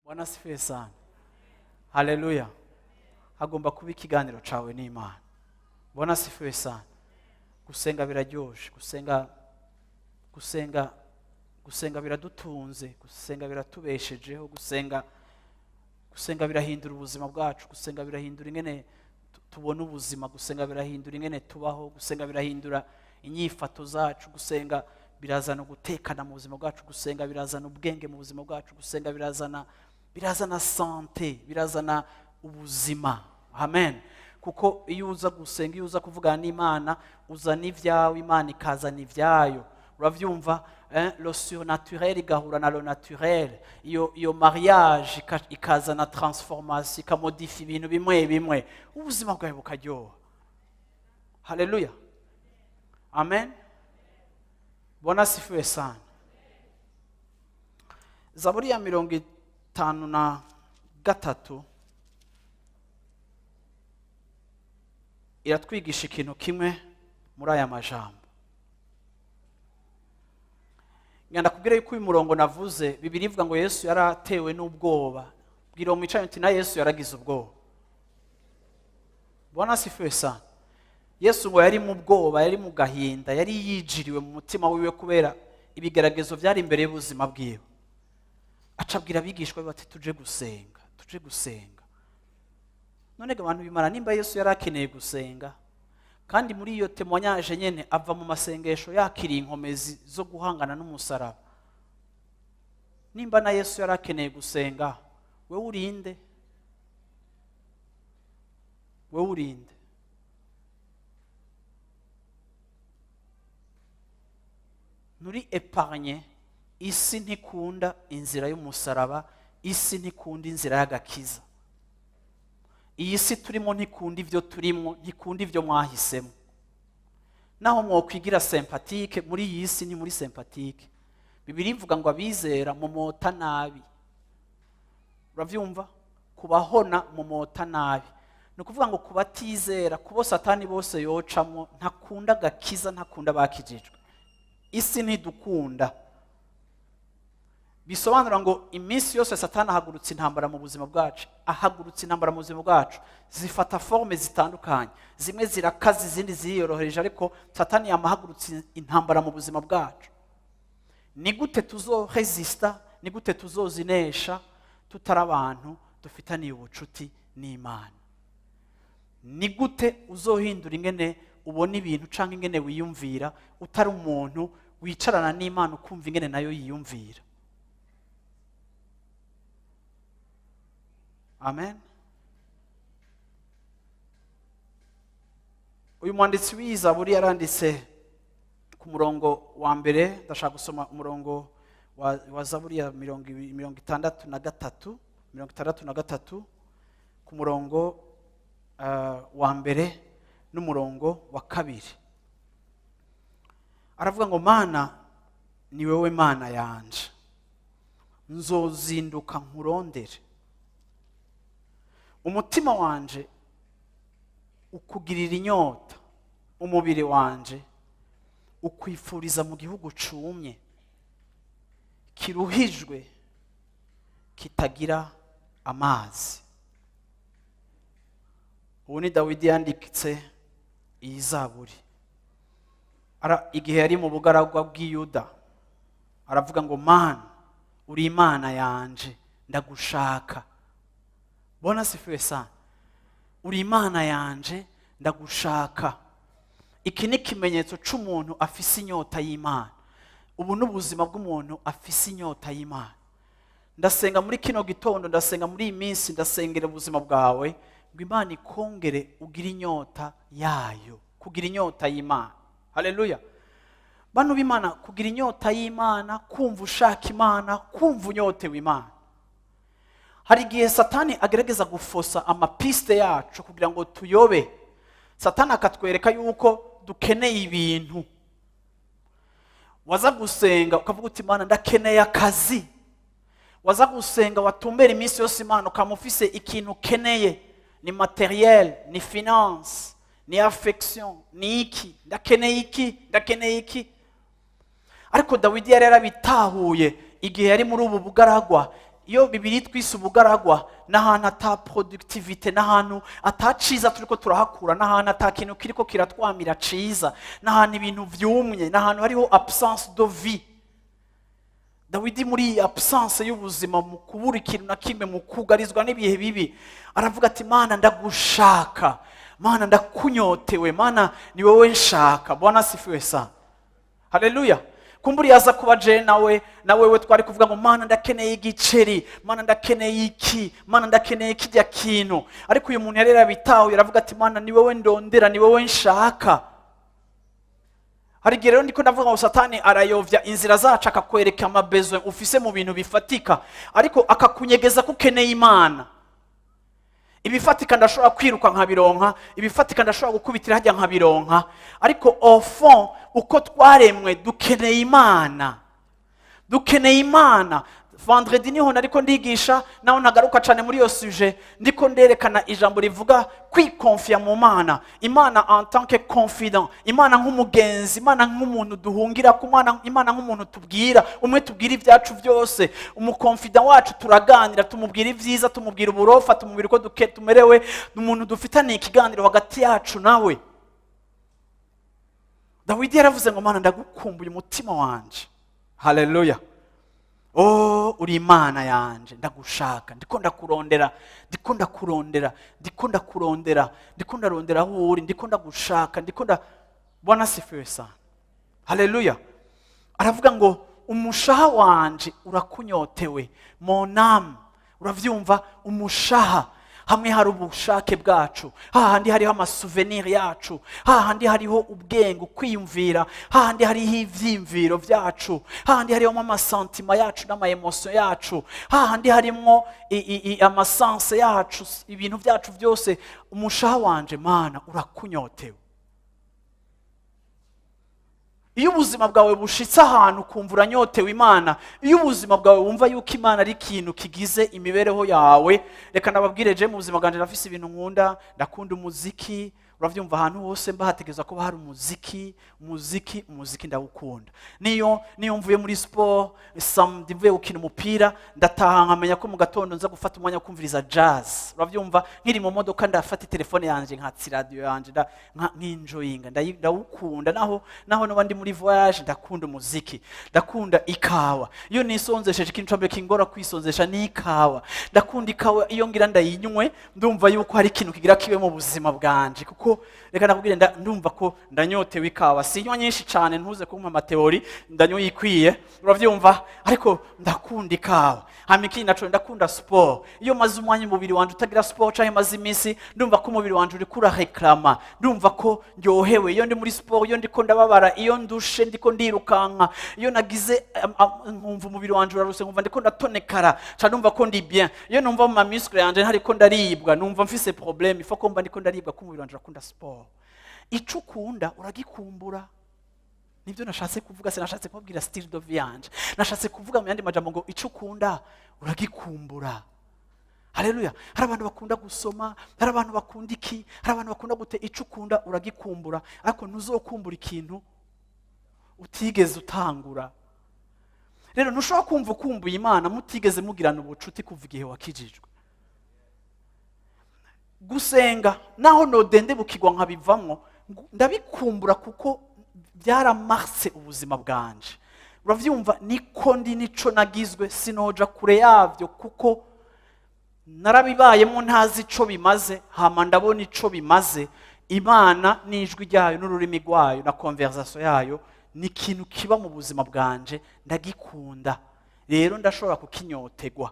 Bwana asifiwe sana. Haleluya. Hagomba kuba ikiganiro cawe n'Imana. Bwana asifiwe sana. Gusenga biraryoshe, gusenga biradutunze, gusenga biratubeshejeho, gusenga birahindura ubuzima bwacu, gusenga birahindura ingene tubona ubuzima, gusenga birahindura ingene tubaho, gusenga birahindura inyifato zacu, gusenga birazana gutekana mu buzima bwacu, gusenga birazana ubwenge mu buzima bwacu, gusenga birazana sante, birazana ubuzima. Amen. Kuko iyo uza gusenga, iyo uza kuvugana n'Imana, uzana ivyawe, Imana ikazana ivyayo. Uravyumva? Le surnaturel igahura na lo naturel. Iyo mariage ikazana transformation, ikamodifia ibintu bimwe bimwe, ubuzima bwawe bukaryoha. Haleluya. Amen. Bwana asifiwe sana. Zaburi ya 53 iratwigisha ikintu kimwe muri aya majambo. Ngenda kubwira yuko uyu murongo navuze, Bibiliya ivuga ngo Yesu yaratewe n'ubwoba. Bwira uwo mwicaye uti na Yesu yaragize ubwoba. Bwana asifiwe sana. Yesu ngo yari mu bwoba, yari mu gahinda, yari yijiriwe mu mutima wiwe kubera ibigeragezo byari imbere y'ubuzima bwiwe. Acabwira abigishwa be bati tuje gusenga. None abantu bimara nimba Yesu yarakeneye gusenga, kandi muri iyo témoignage nyene ava mu masengesho yakiriye inkomezi zo guhangana n'umusaraba. Nimba na Yesu yarakeneye gusenga, we urinde? Nuri épargné. Isi ntikunda inzira y'umusaraba, isi ntikunda inzira y'agakiza. Iyi si turimo ntikunda ivyo turimo, ntikunda ivyo mwahisemo. Naho mwokwigira sympathique, muri iyi si ni muri sympathique. Bibiliya ivuga ngo abizera mumota nabi. Uravyumva? Kubahona mumota nabi. Nukuvuga ngo kubatizera, kubo Satani bose yocamo, ntakunda agakiza, ntakunda bakijijwe. Isi ntidukunda. Bisobanura ngo iminsi yose Satani ahagurutse intambara mu buzima bwacu, zifata forme zitandukanye. Zimwe zirakaze, izindi ziyorohereje, ariko Satani yamahagurutse intambara mu buzima bwacu. Ni gute tuzoresista, ni gute tuzozinesha tutari abantu dufitaniye ubucuti n'Imana? Ni gute uzohindura ingene ubona ibintu canke ingene wiyumvira utari umuntu wicarana n'Imana ukumva ingene nayo yiyumvira? Amen. Uyu mwanditsi w'Izaburi yaranditse ku murongo wa mbere, ndashaka gusoma umurongo wa Zaburi ya 63 ku murongo wa mbere n'umurongo wa kabiri. Aravuga ngo Mana ni wewe Mana yanje, nzozinduka nkurondere. Umutima wanje ukugirira inyota, umubiri wanje ukwifuriza mu gihugu cumye, kiruhijwe, kitagira amazi. Ubu ni Dawidi yanditse iyi Zaburi. Igihe yari mu bugaragwa bw'Iyuda, aravuga ngo Mana uri Imana yanje, ndagushaka. Bwana asifiwe sana. Uri Imana yanje, ndagushaka. Iki ni ikimenyetso c'umuntu afise inyota y'Imana. Ubu n'ubuzima bw'umuntu afise inyota y'Imana. Ndasenga muri kino gitondo, ndasenga muri iyi minsi, ndasengera ubuzima bwawe ngo Imana ikongere ugira inyota yayo, kugira inyota y'Imana. Haleluya. Bantu b'Imana, kugira inyota y'Imana, kumva ushaka Imana, kumva unyotewe Imana. Hari igihe Satani agerageza gufosa amapiste yacu kugira ngo tuyobe. Satani akatwereka yuko dukeneye ibintu. Waza gusenga ukavuga uti Imana ndakeneye akazi. Waza gusenga watumbera iminsi yose Imana ukamufise ikintu ukeneye, ni materiel, ni finance, ni affection, ni iki, ndakeneye iki. Ariko Dawidi yari yarabitahuye igihe yari muri ubu bugaragwa. iyo bibiri twise ubugaragwa n'ahantu ata productivity, n'ahantu ataciza turiko turahakura, n'ahantu ata kintu kiriko kiratwamira ciza, n'ahantu ibintu vyumye, n'ahantu hariho absence de vie. Dawidi muri iyi absence y'ubuzima, mu kubura ikintu na kimwe, mu kugarizwa n'ibihe bibi, aravuga ati Mana ndagushaka, Mana ndakunyotewe, Mana ni wowe nshaka. Bwana asifiwe sana. Haleluya. Kumburi yaza kuba je na wewe twari kuvuga ngo Mana ndakeneye igiceri, Mana ndakeneye iki, Mana ndakeneye kijya kintu. Ariko uyu muntu yarera bitaho, yaravuga ati Mana ni wowe ndondera, ni wowe nshaka. Hari gihe rero ndiko ndavuga ngo Satani arayovya inzira zacu, akakwereka amabezo ufise mu bintu bifatika, ariko akakunyegeza kukeneye Imana. Ibifatika ndashobora kwiruka nkabironka, ibifatika ndashobora gukubitira hajya nkabironka, ariko au fond uko twaremwe dukeneye Imana. Dukeneye Imana. Vendredi niho nariko ndigisha, naho nagaruka cyane muri yo sujet, ndiko nderekana ijambo rivuga kwikonfia mu Mana. Imana en tant que confident, Imana nk'umugenzi, Imana nk'umuntu duhungira ku Mana, Imana nk'umuntu tubwira, umwe tubwira ibyacu byose. Umukonfident wacu turaganira, tumubwira ivyiza, tumubwira uburofa, tumubwira ko tumerewe, umuntu dufitaniye ikiganiro hagati yacu nawe. Dawidi yaravuze ngo Mana ndagukumbuye umutima wanje. Haleluya. Oh, uri Imana yanje, ndagushaka, ndiko ndakurondera, ndiko ndakurondera, ndiko ndakurondera, ndiko ndarondera aho uri, ndiko ndagushaka, Bwana asifiwe sana. Haleluya. Aravuga ngo umushaha wanje urakunyotewe, mon âme. Uravyumva? Umushaha. Hamwe hari ubushake bwacu, hahandi hariho amasouvenir yacu, hahandi hariho ubwenge, ukwiyumvira, hahandi hariho ivyimviro vyacu, hahandi hariho amasentima yacu n'amaemotion yacu, hahandi harimo amasense yacu, ibintu vyacu byose. Umushaha wanje Mana urakunyotewe. Iyo ubuzima bwawe bushitse ahantu kumva uranyotewe Imana, iyo ubuzima bwawe wumva yuko Imana ari ikintu kigize imibereho yawe, reka nababwire je mu buzima bwanje nafise ibintu nkunda, ndakunda umuziki. Uravyumva ahantu hose mba hategeza ko hari umuziki ndawukunda. Niyo mvuye muri sport, samedi mvuye gukina umupira, ndataha nkamenya ko mu gatondo nza gufata umwanya wo kumviriza jazz. Uravyumva nkiri mu modoka ndafata telefone yanje nkatsi radio yanje nkinjoyinga, ndawukunda. Naho no ndi muri voyage ndakunda umuziki, ndakunda ikawa. Iyo nisonzesheje ikintu cambe kingora kwisonzesha ni ikawa. Ndakunda ikawa iyo ngira ndayinywe, ndumva yuko hari ikintu kigira kibe mu buzima bwanje, kuko reka nakubwire ndumva ko ndanyotewe ikawa. Sinywa nyinshi cyane, ntuze kumpa amateori, ndanyoye ikwiye. Uravyumva? Ariko ndakunda ikawa. Hamiki naco ndakunda sport. Iyo maze umwanya umubiri wanje utagira sport cyangwa maze imisi, ndumva ko umubiri wanje uri kura reclama, ndumva ko ndyohewe. Iyo ndi muri sport, iyo ndiko ndababara, iyo ndushe, ndiko ndirukanka, iyo nagize nkumva umubiri wanje uraruse, nkumva ndiko ndatonekara, cyane ndumva ko ndi bien. Iyo numva mu muscle yanje hariko ndaribwa, numva mfise problème, ifo ko mba ndiko ndaribwa ko umubiri wanje urakunda sport. Ico ukunda uragikumbura. Nibyo nashatse kuvuga, sinashatse kubabwira style de vie yanje. Nashatse kuvuga mu yandi majambo ngo ico ukunda uragikumbura. Haleluya. Hari abantu bakunda gusoma, hari abantu bakunda iki, hari abantu bakunda gute. Ico ukunda uragikumbura, ariko ntuzokumbura ikintu utigeze utangura. Rero ntushobora kumva ukumbuye Imana mutigeze mugirana ubucuti kuva igihe wakijijwe. Gusenga naho nodende bukigwa nkabivamwo, ndabikumbura kuko byaramarse ubuzima bwanje. Uravyumva? Niko ndi nico nagizwe, sinoja kure yavyo kuko narabibayemo ntazi ico bimaze, hama ndabona ico bimaze. Imana n'ijwi ryayo n'ururimi rwayo na conversation yayo ni ikintu kiba mu buzima bwanje, ndagikunda. Rero ndashobora kukinyotegwa.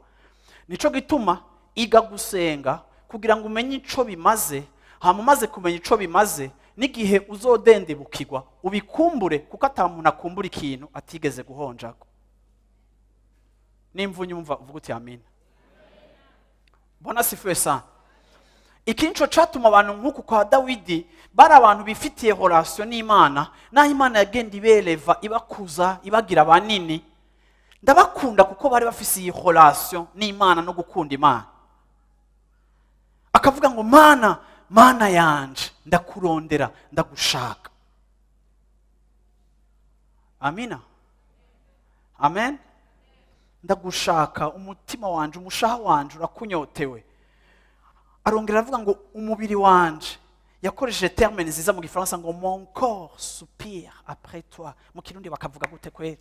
Nico gituma iga gusenga kugira ngo umenye ico bimaze, hama umaze kumenya ico bimaze, n'igihe uzodende bukigwa ubikumbure, kuko atamuntu akumbura ikintu atigeze guhonjako. Nimva unyumva uvuga uti amina. Bwana asifiwe sana. Ikinco catuma abantu nk'uku kwa Dawidi bari abantu bifitiye relation n'Imana, naho Imana yagenda ibeleva ibakuza ibagira banini. Ndabakunda kuko bari bafise iyi relation n'Imana no gukunda Imana. Akavuga ngo Mana yanje ndakurondera, ndagushaka. Amina. Amen. ndagushaka, umutima wanje, umushaha wanje urakunyotewe. Arongera avuga ngo umubiri wanje, yakoresheje terme nziza mu gifaransa ngo mon corps soupire après toi. Mu kirundi bakavuga gute kweri?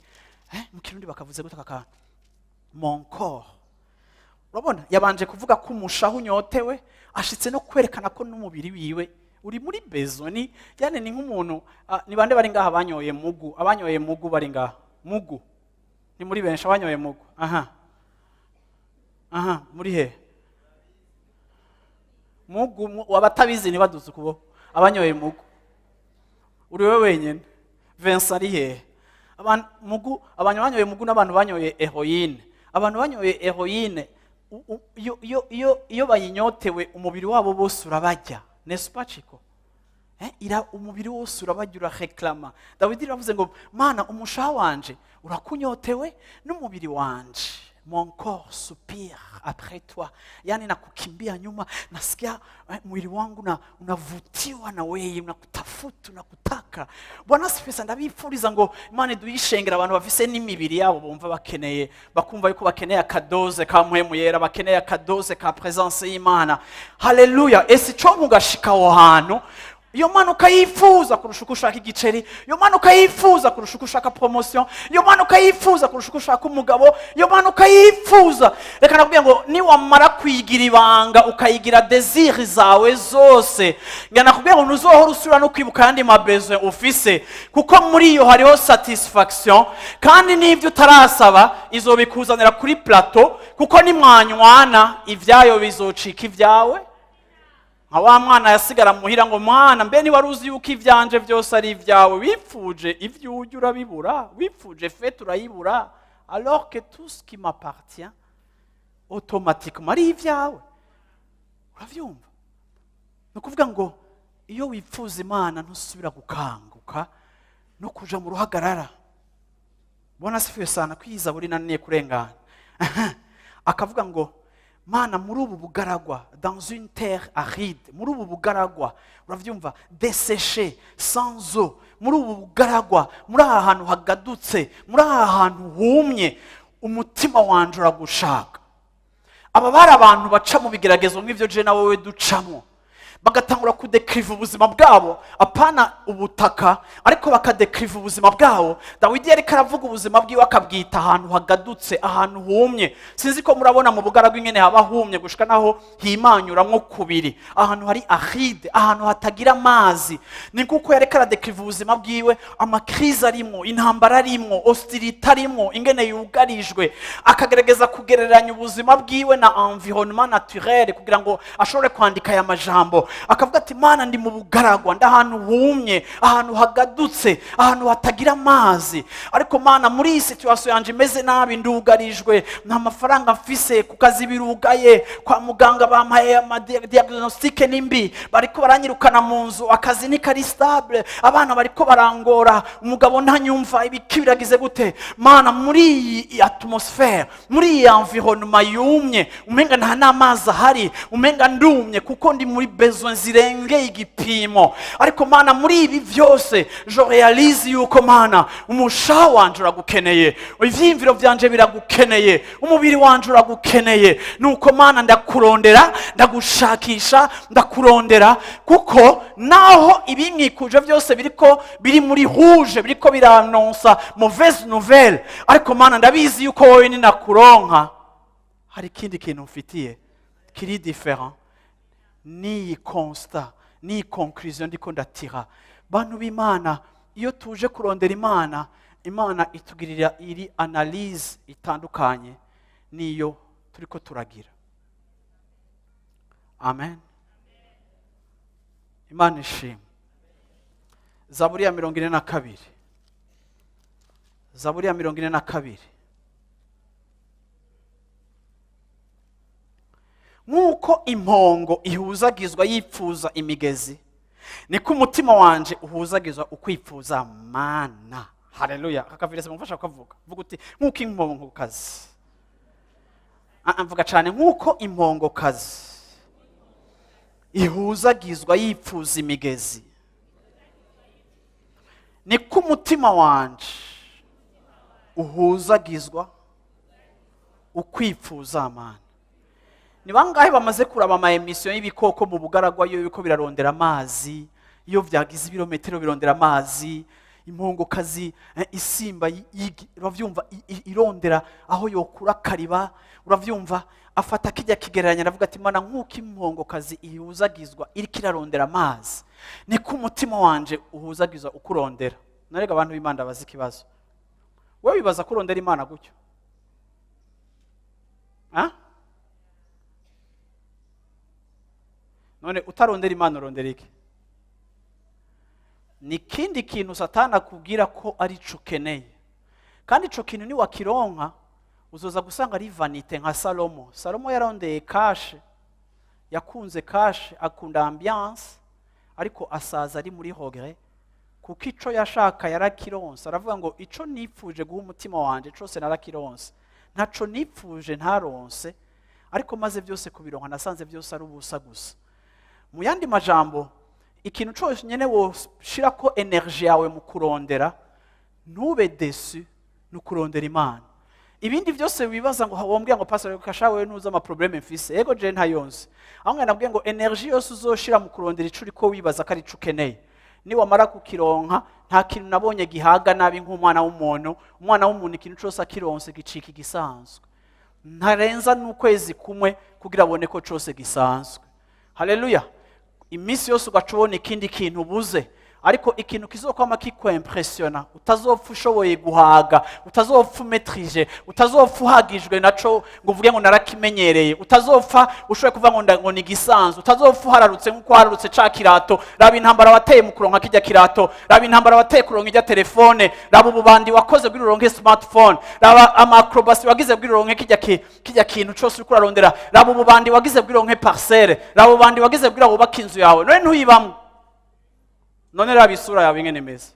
Mu kirundi bakavuze gute kaka? Mon corps. Urabona yabanje kuvuga ko umushaha unyotewe, ashitse no kwerekana ko n'umubiri wiwe uri muri bezoni. Yani ni nk'umuntu, ni bande bari ngaha banyoye mugu? Abanyoye mugu bari ngaha. Mugu ni muri benshi abanyoye mugu. Aha, muri he? Mugu wabatabizi ni baduze kubo abanyoye mugu. Uri wewe wenyene. Vincent ari he? Abantu mugu, abanyoye mugu n'abantu banyoye heroine. Abantu banyoye heroine iyo bayinyotewe umubiri wabo bose urabajya. N'est-ce pas Chico? Ira umubiri wose urabajya, urareklama. Dawidi yavuze ngo Mana umushaha wanje urakunyotewe n'umubiri wanje. Mon corps soupire après toi. Yani nakukimbia nyuma, nasikia mwili wangu unavutiwa na wewe, unakutafuta, unakutaka. Bwana sifisa ndabifuriza ngo Imana duishengera abantu bafise n'imibiri yabo bumva bakeneye, bakumva yuko bakeneye akadoze ka mpwemu yera, bakeneye akadoze ka presence y'Imana. Haleluya. Ese cyo mugashika aho hantu, iyo Mana ukayifuza kurusha uko ushaka igiceri, iyo Mana ukayifuza kurusha uko ushaka promotion, iyo Mana ukayifuza kurusha uko ushaka umugabo, iyo Mana ukayifuza. Reka nakubwira ngo niwamara kwigira ibanga ukayigira desire zawe zose, ngana nakubwira ngo nuzohora usura no kwibuka yandi mabezo ufise, kuko muri iyo hariho satisfaction, kandi n'ibyo utarasaba izobikuzanira kuri plateau, kuko nimwanywana ivyayo bizocika ivyawe. Wa mwana yasigara muhira ngo mwana mbe ni waruzi yuko ivyanje byose ari ivyawe, wipfuje ivyujye urabibura, wipfuje fete urayibura, alors que tout ce qui m'appartient automatiquement ari ivyawe. Uravyumva? Nukuvuga ngo iyo wipfuza Imana ntusubira gukanguka no kuja mu ruhagarara. Bona sifiwe sana kwiza buri naniye kurengana. Akavuga ngo Mana muri ubu bugaragwa, dans une terre aride, muri ubu bugaragwa, uravyumva, desséché, sans eau, muri ubu bugaragwa, muri aha hantu hagadutse, muri aha hantu humye, umutima wanje uragushaka. Aba bari abantu baca mu bigeragezo nk'ivyo je na wewe ducamo, bagatangura kudekriva ubuzima bwabo, apana ubutaka, ariko bakadekriva ubuzima bwabo. Dawidi yari karavuga ubuzima bwiwe akabwita ahantu hagadutse, ahantu humye. Sinzi ko murabona mu bugaragwa ingene haba humye gushika naho himanyuramwo kubiri, ahantu hari aride, ahantu hatagira amazi. Ni kuko yari karadekriva ubuzima bwiwe, amakrize arimwo, intambara arimwo, hostilité arimwo, ingene yugarijwe, akagerageza kugereranya ubuzima bwiwe na environnement naturel kugira ngo ashobore kwandika aya majambo. Akavuga ati Mana ndi mu bugaragwa, ndahantu humye, ahantu hagadutse, ahantu hatagira amazi, ariko Mana muri iyi situation yanje imeze nabi, ndugarijwe, nta mafaranga mfise, ku kazi birugaye, kwa muganga bampaye diagnostique nimbi, bariko baranyirukana mu nzu, akazi ni kari stable, abana bariko barangora, umugabo ntanyumva, ibiki biragize gute. Mana muri iyi atmosphere, muri iyi environnement yumye, umenga nta namazi ahari, umenga ndumye kuko ndi muri besoin zirengeye igipimo, ariko Mana muri ibi byose je réalise yuko Mana umushaha wanje uragukeneye, ivyimviro vyanje biragukeneye, umubiri wanje uragukeneye. Nuko Mana ndakurondera, ndagushakisha, ndakurondera, kuko naho ibinkikuje byose biri muri rouge, biriko biranonsa mauvaise nouvelle, ariko Mana ndabizi yuko wowe ni nakuronka hari ikindi kintu mfitiye kiri different. Ni constat, ni conclusion ndiko ndatira. Bantu b'Imana, iyo tuje kurondera Imana, Imana itugirira iri analyse itandukanye niyo turiko turagira. Amen. Imana ishimwe. Zaburi ya 42. Zaburi ya 42. Nkuko impongo ihuzagizwa yipfuza imigezi, niko umutima wanje uhuzagizwa ukwifuza Mana. Haleluya. Akavire se mufasha kuvuga. Vuga uti nkuko impongo kazi. Mvuga cyane nkuko impongo kazi ihuzagizwa yipfuza imigezi, niko umutima wanje uhuzagizwa ukwipfuza amana. Ni bangahe bamaze kuraba ama emission y'ibikoko mu bugaragwa iyo biko birarondera amazi, iyo vyagize ibirometero birondera amazi, impongokazi isimba uravyumva irondera aho yokura kariba, uravyumva afata kijya kigereranya aravuga ati mana nkuko impongokazi ihuzagizwa iri kirarondera amazi, ni ku mutima wanje uhuzagizwa ukurondera. Narega abantu b'Imana bazi kibazo, wewe bibaza kurondera Imana gutyo? None utarondera Imana urondera iki? Ni kindi kintu Satani akubwira ko ari cyo ukeneye, kandi ico kintu ni wakironka uzoza gusanga ari vanite nka Salomo. Salomo yarondeye kashe, yakunze kashe, akunda ambiance, ariko asaza ari muri regret, kuko ico yashaka yarakironse. Aravuga ngo ico nipfuje guha umutima wanje cyose narakironse, ntaco nipfuje ntaronse, ariko maze byose kubironka nasanze byose ari ubusa gusa. Mu yandi majambo, ikintu cyose nyene woshira ko energy yawe mu kurondera, ntube desu n'ukurondera Imana. Ibindi byose wibaza ngo wombwiye ngo pastor kashawe nuza ama problème mfise, ego je ntayonse. Aho ngana nabwiye ngo energy yose uzoshira mu kurondera ico uriko wibaza ko ari cukeneye, ni wamara kukironka nta kintu nabonye gihaga nabi nk'umwana w'umuntu. Umwana w'umuntu ikintu cyose akironse gicika igisanzwe, ntarenza n'ukwezi kumwe kugira abone ko cyose gisanzwe. Haleluya. Imisi yose ugacubona ikindi kintu ubuze, ariko ikintu kizokwama kikweimpressiona, utazopfa ushoboye guhaga, utazopfa umetrije, utazopfa uhagijwe naco ngo uvuge ngo narakimenyereye, utazopfa ushoboye kuvuga ngo ni gisanzwe, utazopfa uhararutse nk'uko hararutse ca kirato. Raba intambara wateye mu kuronka kijya kirato, raba intambara wateye kuronka ijya telefone, raba ububandi wakoze bw'iri uronke smartphone, raba amacrobasi wagize bw'iri uronke kijya kintu cyose uriko urarondera, raba ububandi wagize bw'iri uronke parcelle, raba ububandi wagize bw'ira wubaka inzu yawe. None ntuyibamwe. None raba isura yawe ingene meze,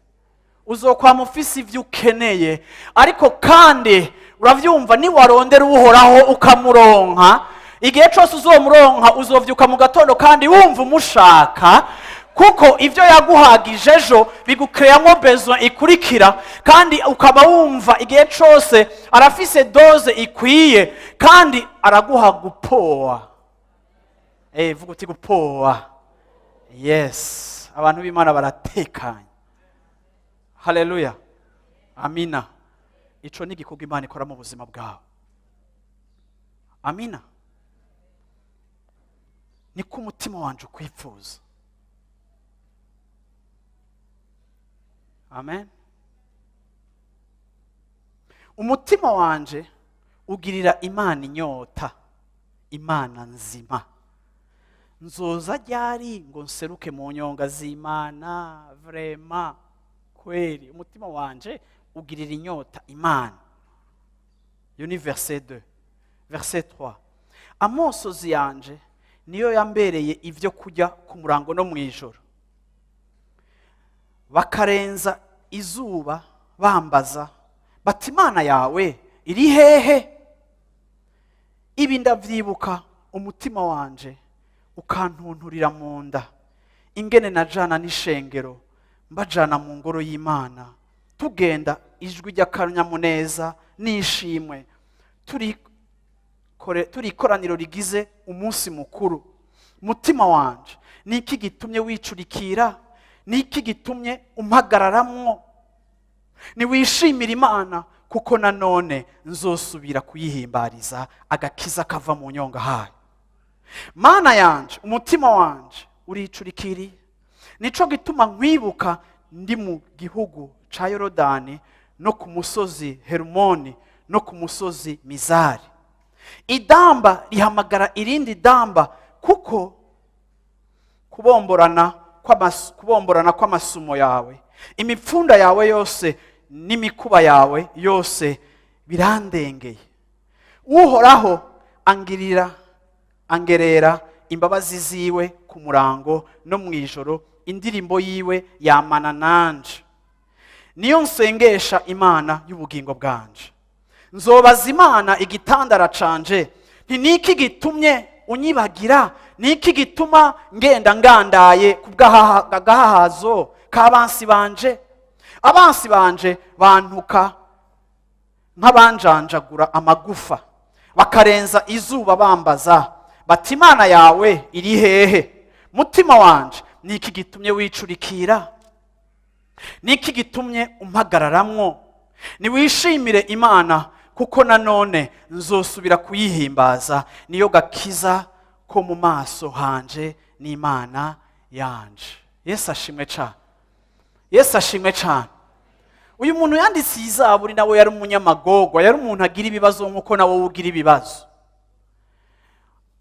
uzokwama ufise ivyo ukeneye, ariko kandi uravyumva ni warondera uhoraho ukamuronka, igihe cyose uzomuronka uzovyuka mu gatondo kandi wumva umushaka, kuko ivyo yaguhagije ejo bigukreyamo besoin ikurikira, kandi ukaba wumva igihe cyose arafise doze ikwiye, kandi araguha gupoa. Vuga uti gupoa. Yes. Abantu b'Imana baratekanye. Haleluya. Amina. Ico ni igikorwa Imana ikora mu buzima bwawe. Amina. Ni ku mutima wanje ukwipfuza. Amen. Umutima wanje ugirira Imana inyota, Imana nzima. Nzoza ryari ngo nseruke mu nyonga z'Imana? Vrema kweli umutima wanje ugirira inyota Imana. Yo ni verset 2. Verset 3. Amosozi yanje niyo yambereye ivyo kujya ku murango no mwijoro, bakarenza izuba bambaza bati Imana yawe iri hehe? Ibi ndavyibuka, umutima wanje ukantunturira mu nda, ingene najana n'ishengero mbajana mu ngoro y'Imana, tugenda ijwi ry'akanyamuneza n'ishimwe, turi ikoraniro rigize umunsi mukuru. Mutima wanje niki gitumye wicurikira? Niki gitumye umpagararamwo? Niwishimira Imana, kuko nanone nzosubira kuyihimbariza, agakiza kava mu nyonga hayo. Mana yanje, umutima wanje uricurikiri, nico gituma nkwibuka ndi mu gihugu ca Yorodani, no ku musozi Hermoni, no ku musozi Mizari. Idamba rihamagara irindi damba, kuko kubomborana kw'amasumo yawe, imipfunda yawe yose n'imikuba yawe yose birandengeye. Uhoraho angerera imbabazi ziwe ku murango no mwijoro, indirimbo yiwe yamana nanje. Niyo nsengesha Imana y'ubugingo bwanje. Nzobaza Imana igitandara canje, nti niki gitumye unyibagira? Niki gituma ngenda ngandaye kubw'agahahazo k'abansi banje? Abansi banje bantuka nk'abanjanjagura amagufa, bakarenza izuba bambaza bati Imana yawe iri hehe? Mutima wanje niki gitumye wicurikira? Niki gitumye umpagararamwo? Niwishimire Imana kuko nanone nzosubira kuyihimbaza, niyo gakiza ko mu maso hanje n'Imana yanje. Yesu ashimwe cyane. Yesu ashimwe cyane. Uyu muntu yanditse izaburi nawe yari umunyamagorwa, yari umuntu agira ibibazo nkuko nawe ugira ibibazo.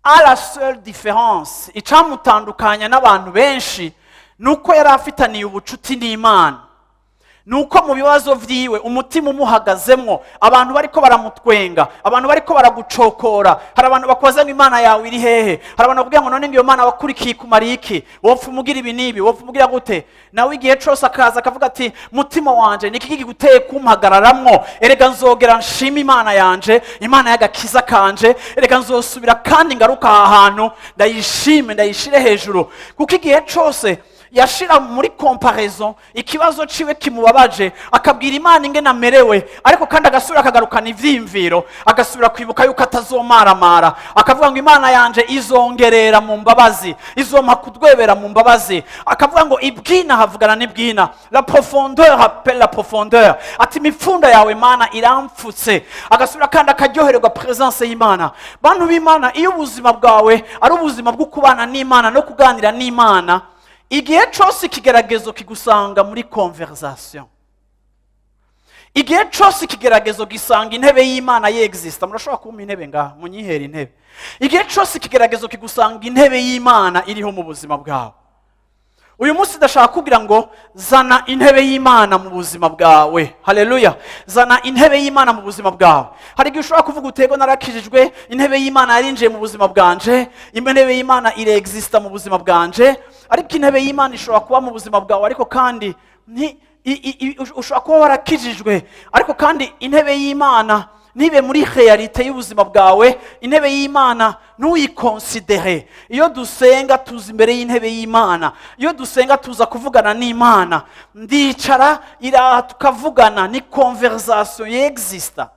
À la seule différence, icamutandukanya n'abantu benshi nuko yari afitaniye ubucuti n'Imana. Nuko mu bibazo vyiwe umutima umuhagazemwo, abantu bariko baramutwenga, abantu bariko baragucokora, hari abantu bakoza ngo Imana yawe iri hehe, hari abantu bavuga ngo none ngiyo Mana wakurikiye kumara iki, wopfa umugira ibi nibi, wopfa umugira gute? Nawe igihe cose akaza akavuga ati mutima wanje niki kiguteye kumpagararamwo, erega nzogera nshima Imana yanje, Imana y'agakiza kanje, erega nzosubira kandi ngaruka aha hantu ndayishime ndayishire hejuru. Kuko igihe cose yashira muri comparaison ikibazo ciwe kimubabaje, akabwira Imana ingene amerewe, ariko kandi agasubira akagarukana ivyimviro, agasubira kwibuka yuko atazomaramara, akavuga ngo Imana yanje izongerera mu mbabazi, izompa kudwebera mu mbabazi, akavuga ngo ibwina havugana n'ibwina, la profondeur appelle la profondeur, ati imipfunda yawe Mana iramfutse, agasubira kandi akaryohererwa presence y'Imana. Bantu b'Imana, iyo ubuzima bwawe ari ubuzima bwo kubana n'Imana no kuganira n'Imana, igihe cyose ikigeragezo kigusanga muri conversation, igihe cyose ikigeragezo gisanga intebe y'Imana yexista, murashobora kumpa intebe ngaha munyihera intebe, igihe cyose ikigeragezo kigusanga intebe y'Imana iriho mu buzima bwawe. Uyu munsi ndashaka kugira ngo zana intebe y'Imana mu buzima bwawe. Haleluya. Zana intebe y'Imana mu buzima bwawe. Hari igihe ushobora kuvuga utego narakijijwe, intebe y'Imana yarinjiye mu buzima bwanje, intebe y'Imana irexista mu buzima bwanje, ariko intebe y'Imana ishobora kuba mu buzima bwawe, ariko kandi ushobora kuba warakijijwe, ariko kandi intebe y'Imana nibe muri realite y'ubuzima bwawe. Intebe y'Imana ntuyikonsidere. Iyo dusenga tuza imbere y'intebe y'Imana, iyo dusenga tuza kuvugana n'Imana, ndicara iraha tukavugana, ni conversation yexista.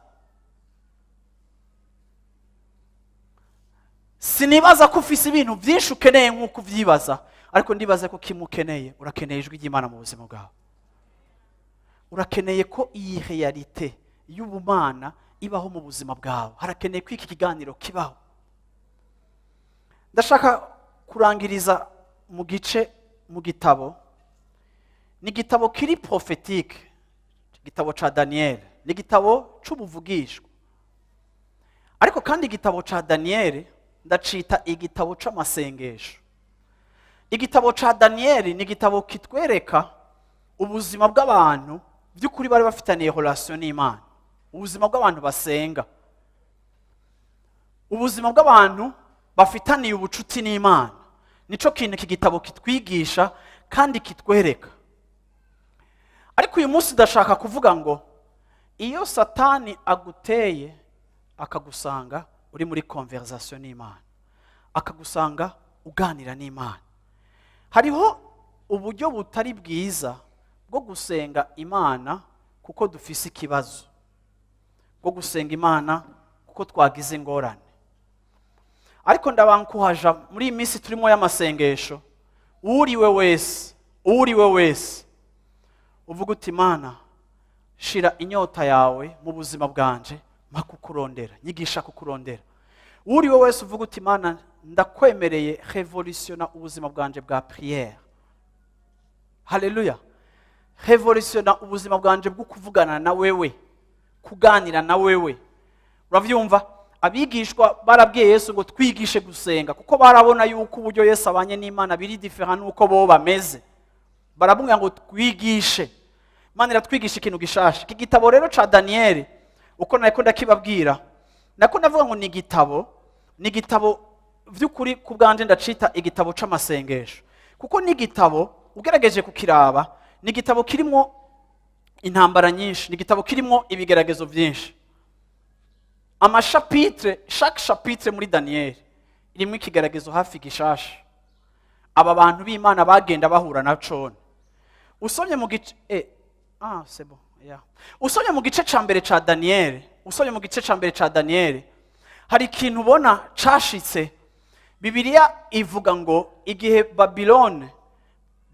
Sinibaza ko ufise ibintu byinshi ukeneye nk'uko uvyibaza, ariko ndibaza ko kimukeneye, urakeneye ijwi ry'Imana mu buzima bwawe. Urakeneye ko iyi realite y'ubumana ibaho mu buzima bwawe. Harakeneye ko iki kiganiro kibaho. Ndashaka kurangiriza mu gice mu gitabo, ni igitabo kiri prophetique, igitabo ca Daniel, ni igitabo c'ubuvugishwa, ariko kandi igitabo ca Daniel ndacita igitabo c'amasengesho. Igitabo ca Daniel ni igitabo kitwereka ubuzima bw'abantu by'ukuri bari bafitaniye relation n'Imana, ubuzima bw'abantu basenga, ubuzima bw'abantu bafitaniye ubucuti n'Imana. Nico kintu iki gitabo kitwigisha kandi kitwereka. Ariko uyu munsi ndashaka kuvuga ngo iyo Satani aguteye akagusanga uri muri conversation n'Imana, akagusanga uganira n'Imana, hariho uburyo butari bwiza bwo gusenga Imana kuko dufise ikibazo, bwo gusenga Imana kuko twagize ingorane. Ariko ndabankuhaja muri iyi minsi turimo y'amasengesho, uriwe wese uvuga uti Imana shira inyota yawe mu buzima bwanje, mpa kukurondera, nyigisha kukurondera. Uriwe wese uvuga uti Imana ndakwemereye revolutiona ubuzima bwanje bwa prière. Haleluya. Revolutiona ubuzima bwanje bwo kuvugana na wewe, kuganira na wewe. Uravyumva? Abigishwa barabwiye Yesu ngo twigishe gusenga, kuko barabona yuko uburyo Yesu abanye n'Imana biri different nuko bo bameze. Barabunga ngo twigishe. Imana iratwigisha ikintu gishasha. Iki gitabo rero ca Daniel, uko nako ndakibabwira, nako ndavuga ngo ni igitabo vy'ukuri ku bwanje ndacita igitabo c'amasengesho. Kuko ni igitabo ugerageje kukiraba, ni igitabo kirimo intambara nyinshi, ni igitabo kirimo ibigeragezo byinshi. Chaque chapitre muri Daniel irimo ikigeragezo hafi gishasha aba bantu b'Imana bagenda bahura na cone. Usomye mu gice c'est bon, yeah. Usomye mu gice ca mbere ca Daniel, hari ikintu ubona cashitse. Bibiliya ivuga ngo igihe Babilone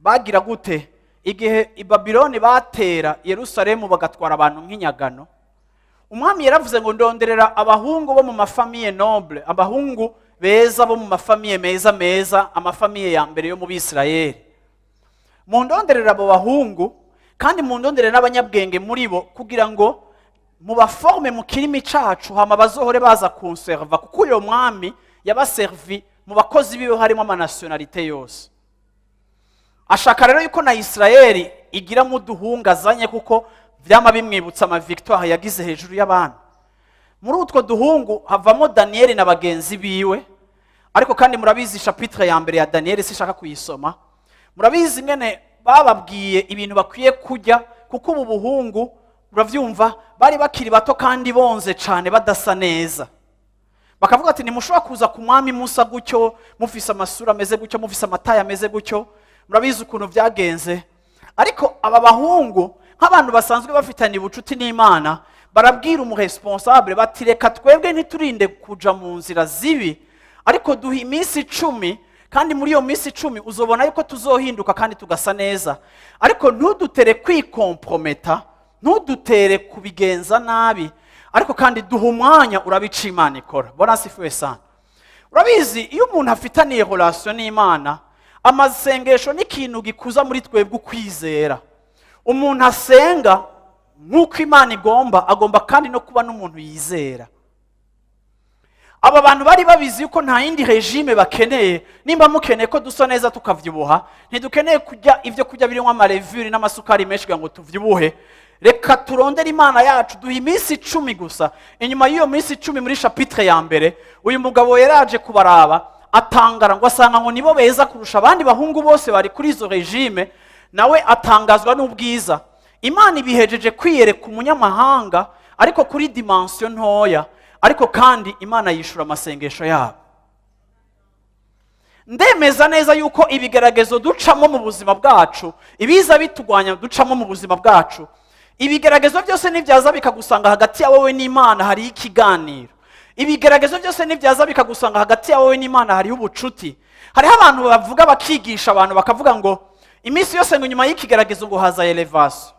bagira gute, igihe i Babilone batera Yerusalemu bagatwara abantu nk'inyagano, umwami yaravuze ngo ndonderera abahungu bo mu mafamiye noble, abahungu beza bo mu mafamiye meza, amafamiye ya mbere yo mu Bisirayeli. Mundonderera abo bahungu kandi mundonderera n'abanyabwenge muri bo, kugira ngo mubaforme mu kirimi cacu, hama bazohore baza kunserva, kuko uyo mwami yabaservi mu bakozi biwe harimo amanationalite yose. Ashaka rero yuko na Israeli igira mu duhungazanye, kuko vyama bimwibutsa ama victoire yagize hejuru y'abantu. Muri utwo duhungu havamo Daniel na bagenzi biwe, ariko kandi murabizi chapitre ya mbere ya Daniel sishaka kuyisoma. Murabizi ngene bababwiye ibintu bakwiye kujya, kuko ubu buhungu uravyumva bari bakiri bato kandi bonze cane badasa neza. Bakavuga ati nimushobora kuza ku mwami Musa gutyo, mufise amasura ameze gutyo, mufise amataya ameze gutyo. Murabizi ukuntu vyagenze. Ariko aba bahungu nk'abantu basanzwe bafitanye ubucuti n'Imana, barabwira umuresponsable bati reka twebwe ntiturinde kuja mu nzira zibi, ariko duha iminsi 10, kandi muri iyo minsi 10 uzobona yuko tuzohinduka kandi tugasa neza. Ariko ntudutere kwikomprometa, ntudutere kubigenza nabi, ariko kandi duha umwanya urabica Imana ikora. Bona sifuwe sana. Urabizi iyo umuntu afitaniye relation n'Imana, amasengesho n'ikintu gikuza muri twebwe ukwizera. Umuntu asenga nk'uko Imana igomba, agomba kandi no kuba n'umuntu yizera. Aba bantu bari babizi yuko nta yindi regime bakeneye. Nimba mukeneye ko dusa neza tukavyibuha, ntidukeneye kujya ivyo kujya birimo amarevure n'amasukari menshi ngo tuvyibuhe. Reka turondere Imana yacu, duha iminsi 10 gusa. Inyuma y'iyo minsi 10 muri chapitre ya mbere, uyu mugabo yaraje kubaraba, atangara ngo asanga ngo nibo beza kurusha abandi bahungu bose bari kuri izo regime. Nawe atangazwa n'ubwiza. Imana ibihejeje kwiyereka umunyamahanga, ariko kuri dimension ntoya, ariko kandi Imana yishura amasengesho yabo. Ndemeza neza yuko ibigeragezo ducamo mu buzima bwacu, ibiza bitugwanya ducamo mu buzima bwacu, ibigeragezo byose nivyaza bikagusanga hagati ya wowe n'Imana hari ikiganiro. Ibigeragezo byose nivyaza bikagusanga hagati ya wowe n'Imana hari ubucuti. Hariho abantu bavuga bakigisha abantu bakavuga ngo iminsi yose ngo nyuma y'ikigeragezo ngo haza elevation.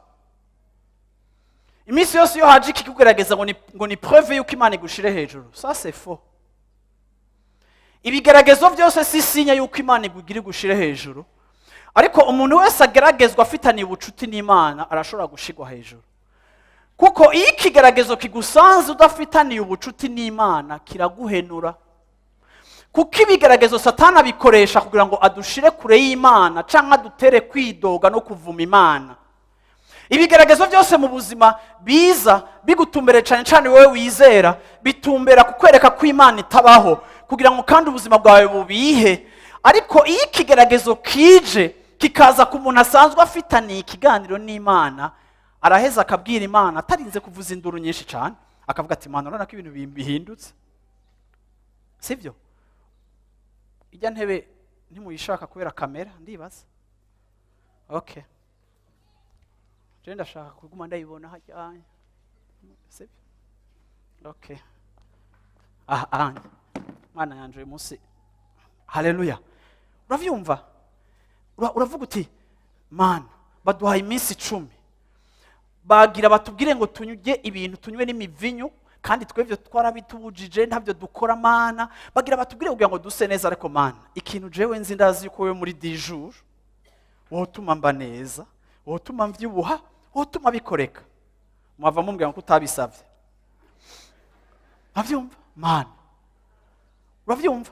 Iminsi yose yo haje ikikugerageza ngo ni preuve yuko Imana igushire hejuru. Ça c'est faux. Ibigeragezo byose si sinya yuko Imana igugira gushire hejuru. Ariko umuntu wese ageragezwa afitaniye ubucuti n'Imana arashobora gushigwa hejuru. Kuko iyo ikigeragezo kigusanze udafitaniye ubucuti n'Imana kiraguhenura. Kuko ibigeragezo Satana bikoresha kugira ngo adushire kure y'Imana, canke adutere kwidoga no kuvuma Imana. Ibigeragezo byose mu buzima biza bigutumbere cyane wowe wizera, bitumbera kukwereka ko Imana itabaho, kugira ngo kandi ubuzima bwawe bubihe. Ariko iyo ikigeragezo kije kikaza ku muntu asanzwe afitaniye ikiganiro n'Imana, araheza akabwira Imana atarinze kuvuza induru nyinshi cyane, akavuga ati Imana urabona ko ibintu bihindutse, sivyo? Ijya ntebe ntimuyishaka kubera kamera ndibaza. Okay, je ndashaka kuguma ndayibona hajyanye, sivyo? Okay, Mana yanje uyu munsi, haleluya. Uravyumva? Uravuga uti Mana baduhaye iminsi 10, bagira batubwire ngo tunyuge ibintu, tunywe n'imivinyu, kandi twebwe twarabitubujije ntabyo dukora Mana. Bagira batubwire kugira ngo duse neza, ariko Mana ikintu jewe nzi ndazi yuko we muri 10 jours wotuma mba neza, wotuma mvyubuha, wotuma bikoreka. Mwava mumbwira ngo utabisavye. Avyumva Mana? Uravyumva?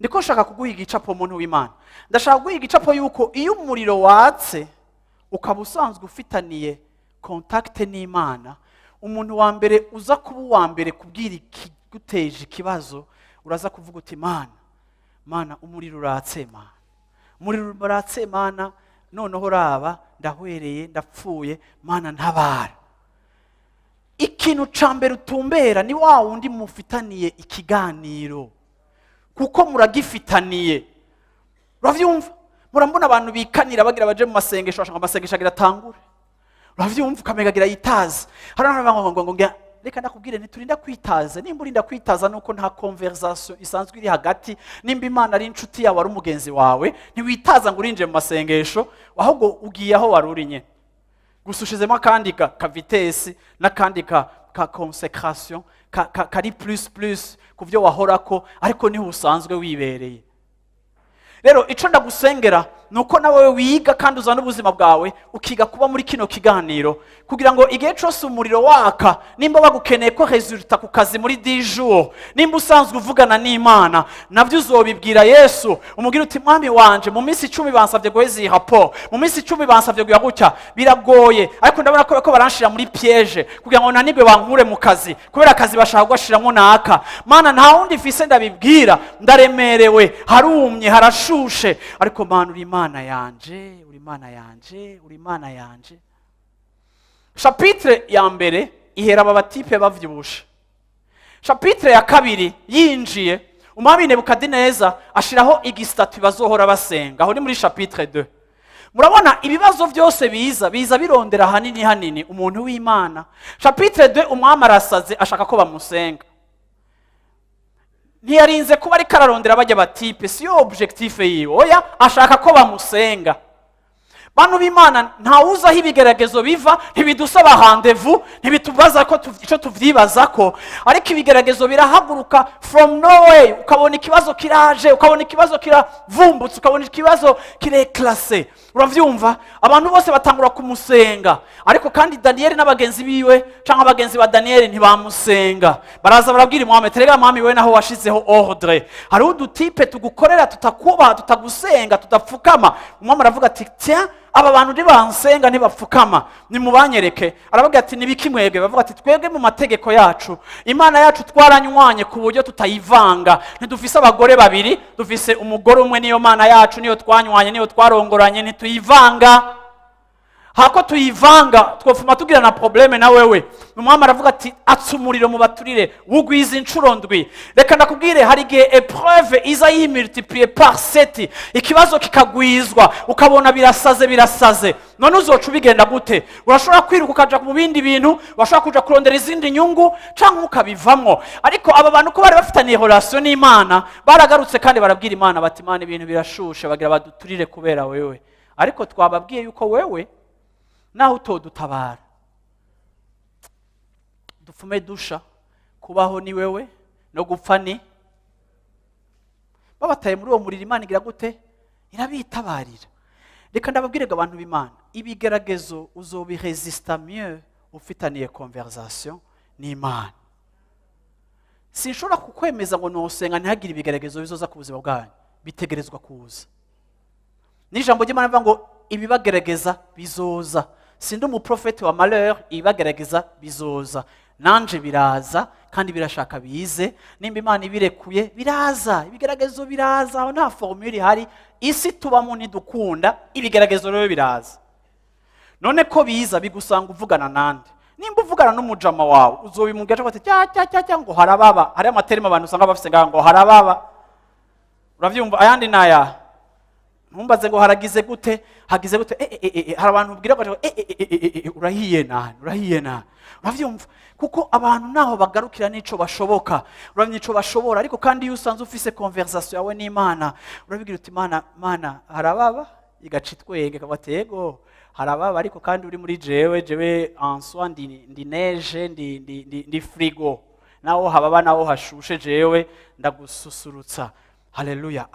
Ndiko shaka kuguha igicapo muntu w'Imana. Ndashaka kuguha igicapo yuko iyo umuriro watse ukaba usanzwe ufitaniye contact n'Imana, umuntu wa mbere uza kuba uwa mbere kubwira ikiguteje ikibazo, uraza kuvuga uti Mana umuriro uratse Mana, umuriro uratse Mana, noneho raba ndahwereye ndapfuye Mana ntabara. Ikintu cambere utumbera ni wa wundi mufitaniye ikiganiro, kuko muragifitaniye. Uravyumva? Murambona abantu bikanira bagira baje mu masengesho, bashaka amasengesho agira tangure. Uravyumva? Kamega gira yitazi. Harana ngo reka ndakubwire ntiturinda kwitaza. Nimba urinda kwitaza nuko nta conversation isanzwe iri hagati. Nimba Imana ari inshuti yawe ari umugenzi wawe, ntiwitaza ngo urinje mu masengesho, ahubwo ugiye aho warurinye. Gusa ushizemo akandi ka vitesse n'akandi ka consécration kari plus ku byo wahorako, ariko niho usanzwe wibereye. Rero ico ndagusengera nuko nawe wiga kandi uzana ubuzima bwawe ukiga kuba muri kino kiganiro, kugira ngo igihe cyose umuriro waka, nimba bagukeneye ko resultat ku kazi muri 10 jours, nimba usanzwe uvugana n'Imana, navyo uzobibwira Yesu, umubwira uti mwami wanje mu minsi 10 bansavye guheza iyi rapport, mu minsi 10 bansavye guya gutya, biragoye, ariko ndabona ko baranshira muri piège kugira ngo nanibwe bankure mu kazi, kubera akazi bashaka gushiramo naka. Mana nta wundi mfise ndabibwira, ndaremerewe, harumye, harashushe, ariko Mana uri Imana yanje, uri Imana yanje, uri Imana yanje. Chapitre ya mbere ihera aba batipe bavyibusha. Chapitre ya kabiri yinjiye, umwami Nebukadineza ashiraho igistatu bazohora basenga. Aho ni muri chapitre 2. Murabona ibibazo byose biza birondera hanini umuntu w'Imana. Chapitre 2 umwami arasaze ashaka ko bamusenga. Ntiyarinze kuba ari kararondera bajya batipe, siyo objectif yiwe. Oya, ashaka ko bamusenga. Bantu b'Imana ntawuza aho ibigeragezo biva, ntibidusaba rendezvous, ntibitubaza ko ico tuvyibaza ko, ariko ibigeragezo birahaguruka from nowhere, ukabona ikibazo kiraje, ukabona ikibazo kiravumbutse, ukabona ikibazo kireclassé. Uravyumva? Abantu bose batangura kumusenga, ariko kandi Daniel n'abagenzi biwe canke abagenzi ba Daniel ntibamusenga. Baraza barabwira umwami, terega mwami we naho washizeho ordre, hari udutipe tugukorera, tutakubaha, tutagusenga, tutapfukama. Umwami aravuga ati tiens, aba bantu ntibansenga ntibapfukama, nimubanyereke. Aravuga ati nibiki mwebwe? Bavuga ati twebwe mu mategeko yacu, Imana yacu twaranywanye ku buryo tutayivanga. Ntidufise abagore babiri, dufise umugore umwe, niyo Mana yacu, niyo twanywanye, niyo twarongoranye, ntituyivanga. Hako tuyivanga twofuma tugira na probleme na wewe. Umwami aravuga ati atsumuriro mu baturire wugwiza incuro ndwi. Reka ndakubwire hari gihe épreuve iza yimultiplier par 7, ikibazo kikagwizwa, ukabona birasaze. None uzoca ubigenda gute? Urashobora kwiruka ukaja mu bindi bintu, urashobora kuja kurondera izindi nyungu canke ukabivamwo. Ariko aba bantu ko bari bafitaniye relation n'Imana, baragarutse kandi barabwira Imana bati Imana ibintu birashushe, bagira baduturire kubera wewe. Ariko twababwiye yuko wewe naho utodutabara, dupfume dusha, kubaho ni wewe no gupfa ni. Babataye muri uwo muriro Imana igira gute? Irabitabarira. Reka ndababwirega abantu b'Imana, ibigeragezo uzobiresista mieux ufitaniye conversation n'Imana. Sinshobora kukwemeza ngo nosenga ntihagire ibigeragezo bizoza ku buzima bwanyu, bitegerezwa kuza. N'ijambo ry'Imana rivuga ngo ibibagerageza bizoza. Sindi umuprofeti wa malheur, ibibagerageza bizoza. Nanje biraza kandi birashaka bize, nimba Imana ibirekuye biraza, ibigeragezo biraza. Aho nta formule ihari, isi tubamo ntidukunda, ibigeragezo rero biraza. None ko biza bigusanga uvugana nande? Nimba uvugana n'umujama wawe uzobimubwira ko ati cya ngo harababa. Hari amaterima abantu usanga bafise ngo harababa. Uravyumva? Ayandi naya ntumbaze ngo haragize gute, hagize gute. Hari abantu ubwira ngo urahiye nani. Uravyumva? Kuko abantu naho bagarukira nico bashoboka, uramye ico bashobora. Ariko kandi iyo usanze ufise conversation yawe n'Imana, urabigira uti Mana harababa, igacitwenge kabatego harababa, ariko kandi uri muri jewe en soi ndi neige, ndi frigo, naho hababa naho hashushe, jewe ndagususurutsa. Haleluya.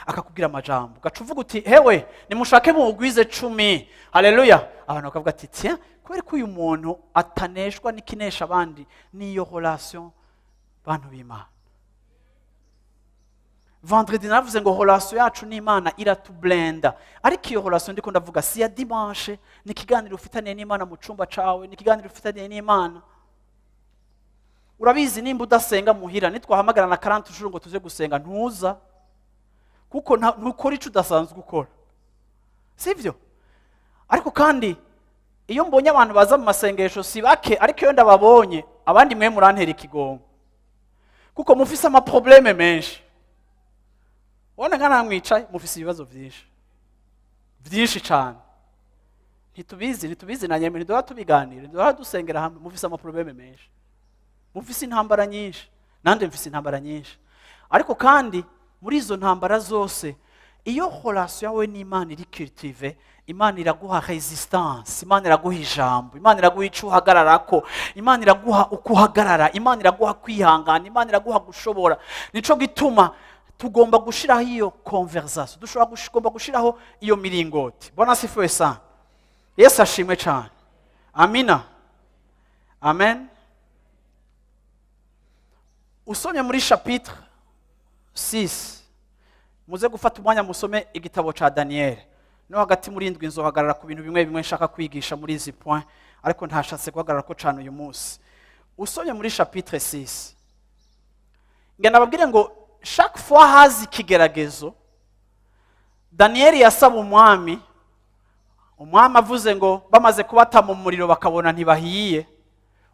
Akakubwira amajambo, gacuvuga uti hewe nimushake mu ugwize 10. Haleluya. Abantu bakavuga ati tiens, kubera ko uyu muntu ataneshwa n'ikinesha abandi niyo relation. Bantu b'Imana, vendredi navuze ngo relation yacu n'Imana iratublenda, ariko iyo relation ndiko ndavuga si ya dimanche, ni kiganiro ufitaniye n'Imana mu cumba cawe, ni kiganiro ufitaniye n'Imana. Urabizi nimba udasenga muhira, nitwahamagara na 40 jours ngo tuze gusenga ntuza, kuko ntukora ico udasanzwe ukora, sivyo? Ariko kandi iyo mbonye abantu baza mu masengesho si bake, ariko iyo ndababonye abandi mwe murantera ikigongo, kuko mufise ama probleme menshi. Wone ngana mwicaye mufise ibibazo vyinshi cyane. Ntitubizi na nyemwe, ndoha tubiganire, ndoha dusengera hamwe, mufise ama probleme menshi. mufise intambara nyinshi, nanjye mfise intambara nyinshi, ariko kandi muri izo ntambara zose iyo relation yawe n'Imana iri cultive, Imana iraguha resistance, Imana iraguha ijambo, Imana iraguha ico uhagararako, Imana iraguha uko uhagarara, Imana iraguha kwihangana, Imana iraguha gushobora. Nico gituma tugomba gushiraho iyo conversation, tugomba gushiraho iyo miringoti. Bwana sifiwe sana. Yesu ashimwe cyane. Amina. Amen. Usomye muri chapitre 6, muze gufata umwanya musome igitabo ca Daniel. No hagati muri indwi nzohagarara ku bintu bimwe bimwe nshaka kwigisha muri izi point, ariko ntashatse guhagarara ko cyane uyu munsi. Usomye muri chapitre 6, ngenda babwire ngo chaque fois hazi kigeragezo, Daniel yasaba umwami avuze ngo bamaze kubata mu muriro bakabona ntibahiye,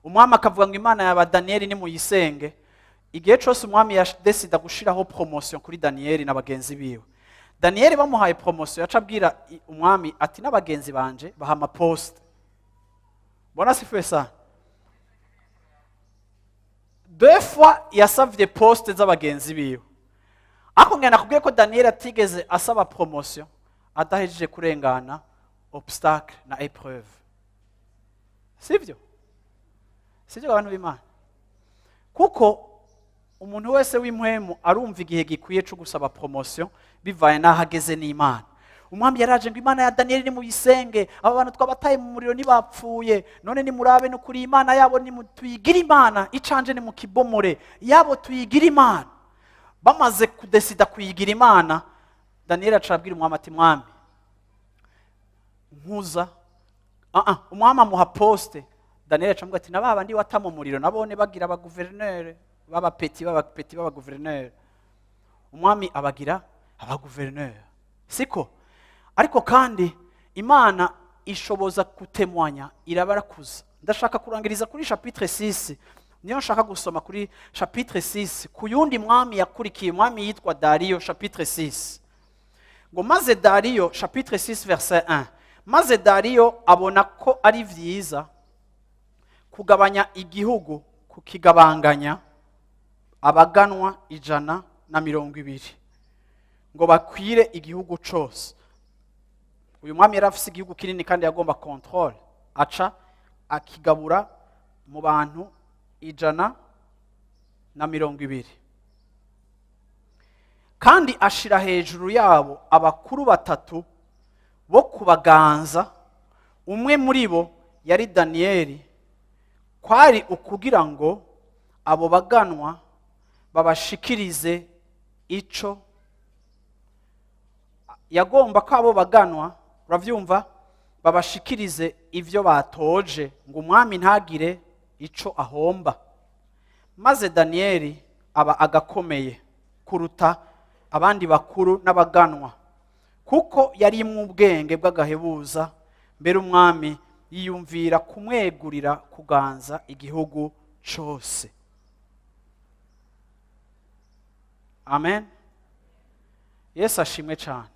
umwami akavuga ngo Imana yaba Daniel ni muyisenge. Igihe cyose umwami yadesida gushiraho promotion kuri Daniel n'abagenzi biwe, Daniel bamuhaye promotion yaca abwira umwami ati n'abagenzi banje baha amaposte. Bona sifuye sana. Deux fois yasavye poste z'abagenzi biwe, ako ngena kubwiye ko Daniel atigeze asaba promotion adahejeje kurengana obstacle na épreuve. Sivyo abantu b'Imana, kuko umuntu wese w'impwemu arumva igihe gikwiye cyo gusaba promotion bivaye n'ahageze n'Imana. Umwami yaraje ngo Imana ya Daniel ni muyisenge, aba bantu twabataye mu muriro nibapfuye, none ni murabe no kuri Imana yabo ni tuyigira Imana, icanje ni mukibomore yabo tuyigira Imana. Bamaze kudesida kuyigira Imana, Daniel acabwira umwami ati mwami nkuza umwami amuha poste. Daniel acambwa ati nababa ndi watama umuriro nabone bagira aba gouverneur baba petit baba gouverneur, umwami abagira aba gouverneur, siko? Ariko kandi Imana ishoboza kutemwanya, irabarakuza. Ndashaka kurangiriza kuri chapitre 6, niyo nshaka gusoma kuri chapitre 6 ku yundi mwami yakurikiye, mwami yitwa Dario. Chapitre 6 ngo maze Dario, chapitre 6 verset 1, maze Dario abona ko ari vyiza kugabanya igihugu, kukigabanganya abaganwa 120 ngo bakwire igihugu cose. Uyu mwami yarafise igihugu kinini kandi yagomba control, aca akigabura mu bantu 120, kandi ashira hejuru yabo abakuru batatu bo kubaganza. Umwe muri bo yari Daniel, kwari ukugira ngo abo baganwa babashikirize ico yagomba ko abo baganwa, uravyumva, babashikirize ivyo batoje ngo umwami ntagire ico ahomba. Maze Daniel aba agakomeye kuruta abandi bakuru n'abaganwa, kuko yari mu ubwenge bw'agahebuza, mbere umwami yiyumvira kumwegurira kuganza igihugu cose. Amen. Yesu ashimwe cyane.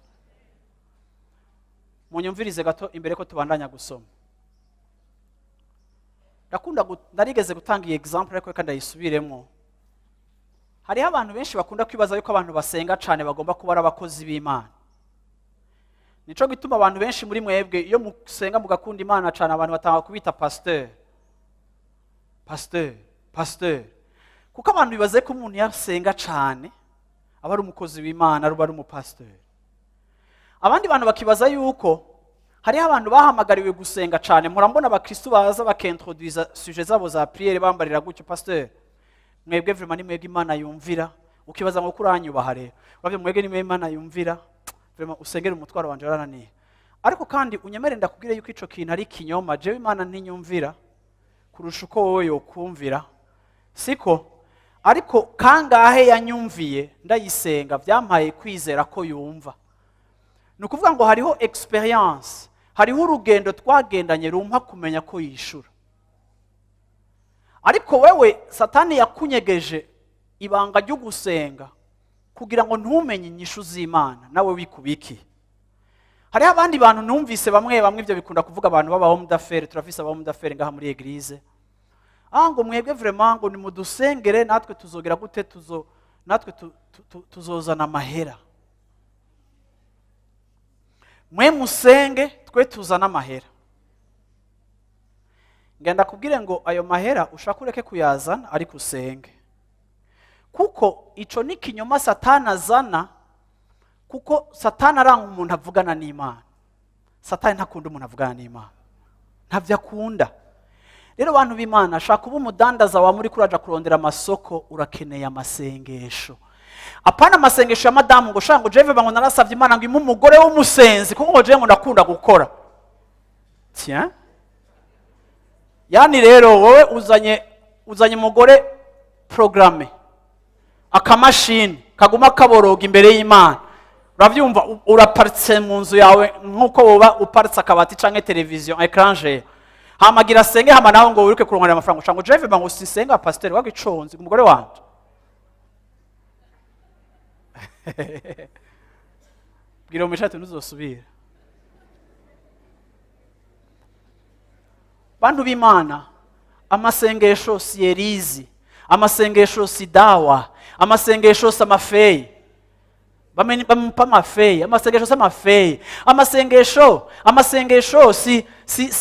Munyumvirize gato imbere ko tubandanya gusoma. Ndarigeze gutanga iyi example ariko kandi ayisubiremo. Hariho abantu benshi bakunda kwibaza yuko abantu basenga cyane bagomba kuba abakozi b'Imana. Nico gituma abantu benshi muri mwebwe iyo musenga mugakunda Imana cyane, abantu batanga kubita pasteur. Kuko abantu bibaze ko umuntu yasenga cyane aba ari umukozi w'Imana, ari umupasteur. Abandi bantu bakibaza yuko hariho abantu bahamagariwe gusenga cyane. Murambona abakristo baza bakintroduza sujet zabo za prière bambarira gutyo, pasteur mwebwe vraiment ni mwebwe Imana yumvira. Ukibaza ngo kuranyubaha rero, wavye mwebwe ni mwebwe Imana yumvira, vraiment usengera umutwaro wanje warananiye. Ariko kandi unyemere ndakubwire yuko ico kintu ari kinyoma. Jewe Imana ntinyumvira kurusha uko wowe yokumvira, siko? Ariko kangahe yanyumviye ndayisenga vyampaye kwizera ko yumva. Nukuvuga ngo hariho experience, hariho urugendo twagendanye rumpa kumenya ko yishura. Ariko wewe Satani yakunyegeje ibanga ryo gusenga kugira ngo ntumenye inyishu z'Imana, nawe wikubiki. Hariho abandi bantu numvise bamwe ivyo bikunda kuvuga abantu baba homme d'affaires, turafise aba homme d'affaires ngaha muri eglise. ngo mwebwe vraiment ngo nimudusengere natwe tuzogera gute natwe tuzozana amahera. Mwe musenge twe tuzana amahera. Ngenda kubwire ngo ayo mahera ushaka ureke kuyazana ariko usenge. Kuko ico ni kinyoma Satani azana, kuko Satani aranga umuntu avugana n'Imana. Satani ntakunda umuntu avugana n'Imana, ntavyo akunda. Rero abantu b'Imana, shaka uba umudandaza wa muri kuraja kurondera amasoko, urakeneye amasengesho. Apana amasengesho ya madamu ngo shango jeve bango narasavye Imana ngo imuhe umugore w'umusenzi kuko ngo je ngo ndakunda gukora. Tiens, yani rero wowe uzanye umugore programme, akamashini kaguma kaboroga imbere y'Imana. Uravyumva, uraparitse mu nzu yawe nkuko woba uparitse akabati canke television écran. Hamagira senge hama naho ngo wiruke kurongera amafaranga shango jeve bango sisenga pasteur wagiconze umugore wanje. Bwira umeshatu ntuzosubira. Bantu b'Imana, amasengesho si yerizi, amasengesho si dawa, amasengesho si amafeyi. Bampa amafeyi, amasengesho si amafeyi. Amasengesho si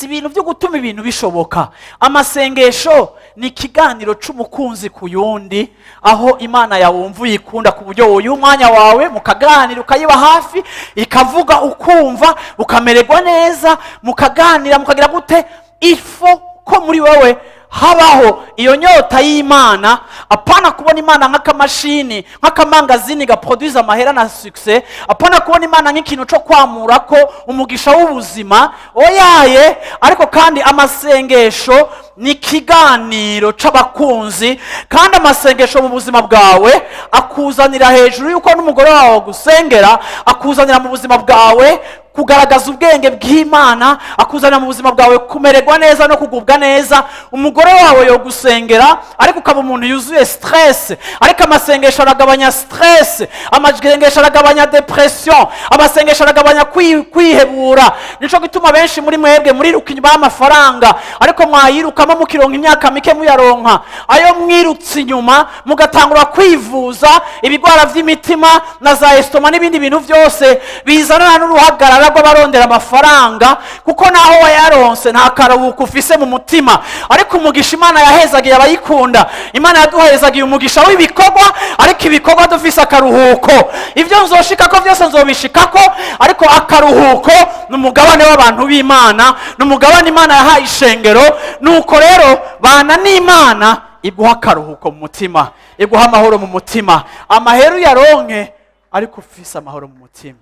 ibintu byo gutuma ibintu bishoboka. Amasengesho ni ikiganiro c'umukunzi ku yundi, aho Imana yawumva uyikunda ku buryo wowe umwanya wawe mukaganira ukayiba hafi, ikavuga ukumva, ukamererwa neza, mukaganira mukagira gute, ifo ko muri wewe habaho iyo nyota y'Imana. Apana kubona Imana nk'akamashini, nk'akamangazini gaproduce amahera na success. Apana kubona Imana nk'ikintu cyo kwamura ko umugisha w'ubuzima, oyaye. Ariko kandi amasengesho ni kiganiro c'abakunzi, kandi amasengesho mu buzima bwawe akuzanira hejuru yuko n'umugore wawe gusengera, akuzanira mu buzima bwawe kugaragaza ubwenge bw'Imana, akuzanira mu buzima bwawe kumererwa neza no kugubwa neza. Umugore wawe yo gusengera ariko ukaba umuntu yuzuye stress, ariko amasengesho aragabanya stress, amasengesho aragabanya depression, amasengesho aragabanya kwihebura. Nico gituma benshi muri mwebwe muriruka inyuma y'amafaranga, ariko mwayirukamo mukironka imyaka mike muyaronka. Ayo mwirutse inyuma mugatangura kwivuza ibigwara vy'imitima na za estoma n'ibindi bintu byose bizanana n'uruhagarara rw'abarondera amafaranga, kuko naho wayaronse nta karuhuko ufise mu mutima. Ariko umugisha Imana yahezagiye abayikunda. Imana yaduhezagiye umugisha w'ibikorwa, ariko ibikorwa dufise akaruhuko. Ivyo nzoshikako vyose nzobishikako, ariko akaruhuko n'umugabane w'abantu b'Imana, n'umugabane Imana yahaye ishengero. Nuko rero bana n'Imana iguha akaruhuko mu mutima, iguha amahoro mu mutima. Amaheru yaronke ariko ufise amahoro mu mutima.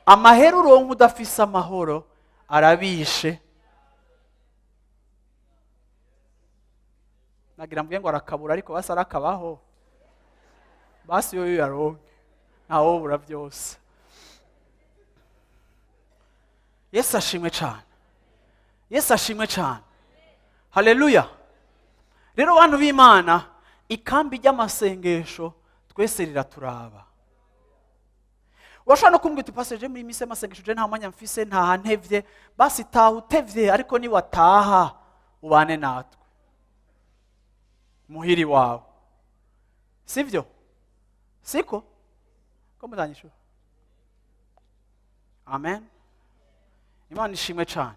Amaheru uronke udafise amahoro arabishe. Nagira mbwe ngo arakabura ariko basi arakabaho. Basi yo yaronke ntawo bura byose. Yesu ashimwe cyane. Yesu ashimwe cyane. Haleluya. Rero bantu b'Imana, ikambi ry'amasengesho twese riraturaba. Washobora no kumbwira uti pastor je muri mise amasengesho je nta mwanya mfise, nta ntevye. Basi taha utevye, ariko ni wataha ubane natwe muhiri wawe, sivyo? Siko ko mutanyisho. Amen. Imana ishimwe cyane.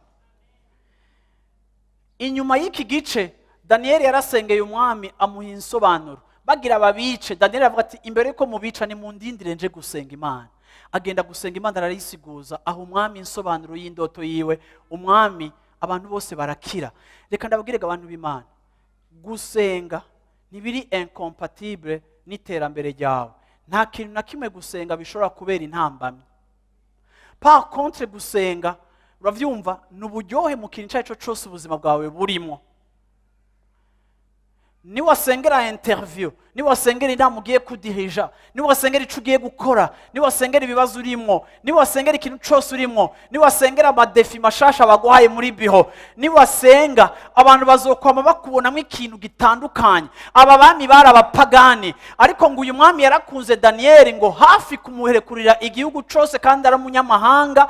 Inyuma y'iki gice Daniel yarasengeye umwami amuha insobanuro. Bagira babice, Daniel avuga ati imbere ko mubica ni mundindire nje gusenga Imana. Agenda gusenga Imana arayisiguza, aho umwami insobanuro y'indoto yiwe. Umwami abantu bose barakira. Reka ndababwire abantu b'Imana, gusenga ntibiri incompatible n'iterambere ryawe. Nta kintu na kimwe gusenga bishobora kubera intambamye. Par contre gusenga, uravyumva, n'uburyohe mu kintu cyaco cyose ubuzima bwawe burimo. Ni wasengera interview, ni wasengera inama ugiye kudirija, ni wasengera ico ugiye gukora, ni wasengera ibibazo urimo, ni wasengera ikintu cyose urimo, ni wasengera amadefi mashasha baguhaye muri biho, ni wasenga abantu bazokwama bakubonamo ikintu gitandukanye. Aba bami bari abapagani, ariko ngo uyu mwami yarakunze Daniel ngo hafi kumuherekurira igihugu cyose, kandi ari umunyamahanga.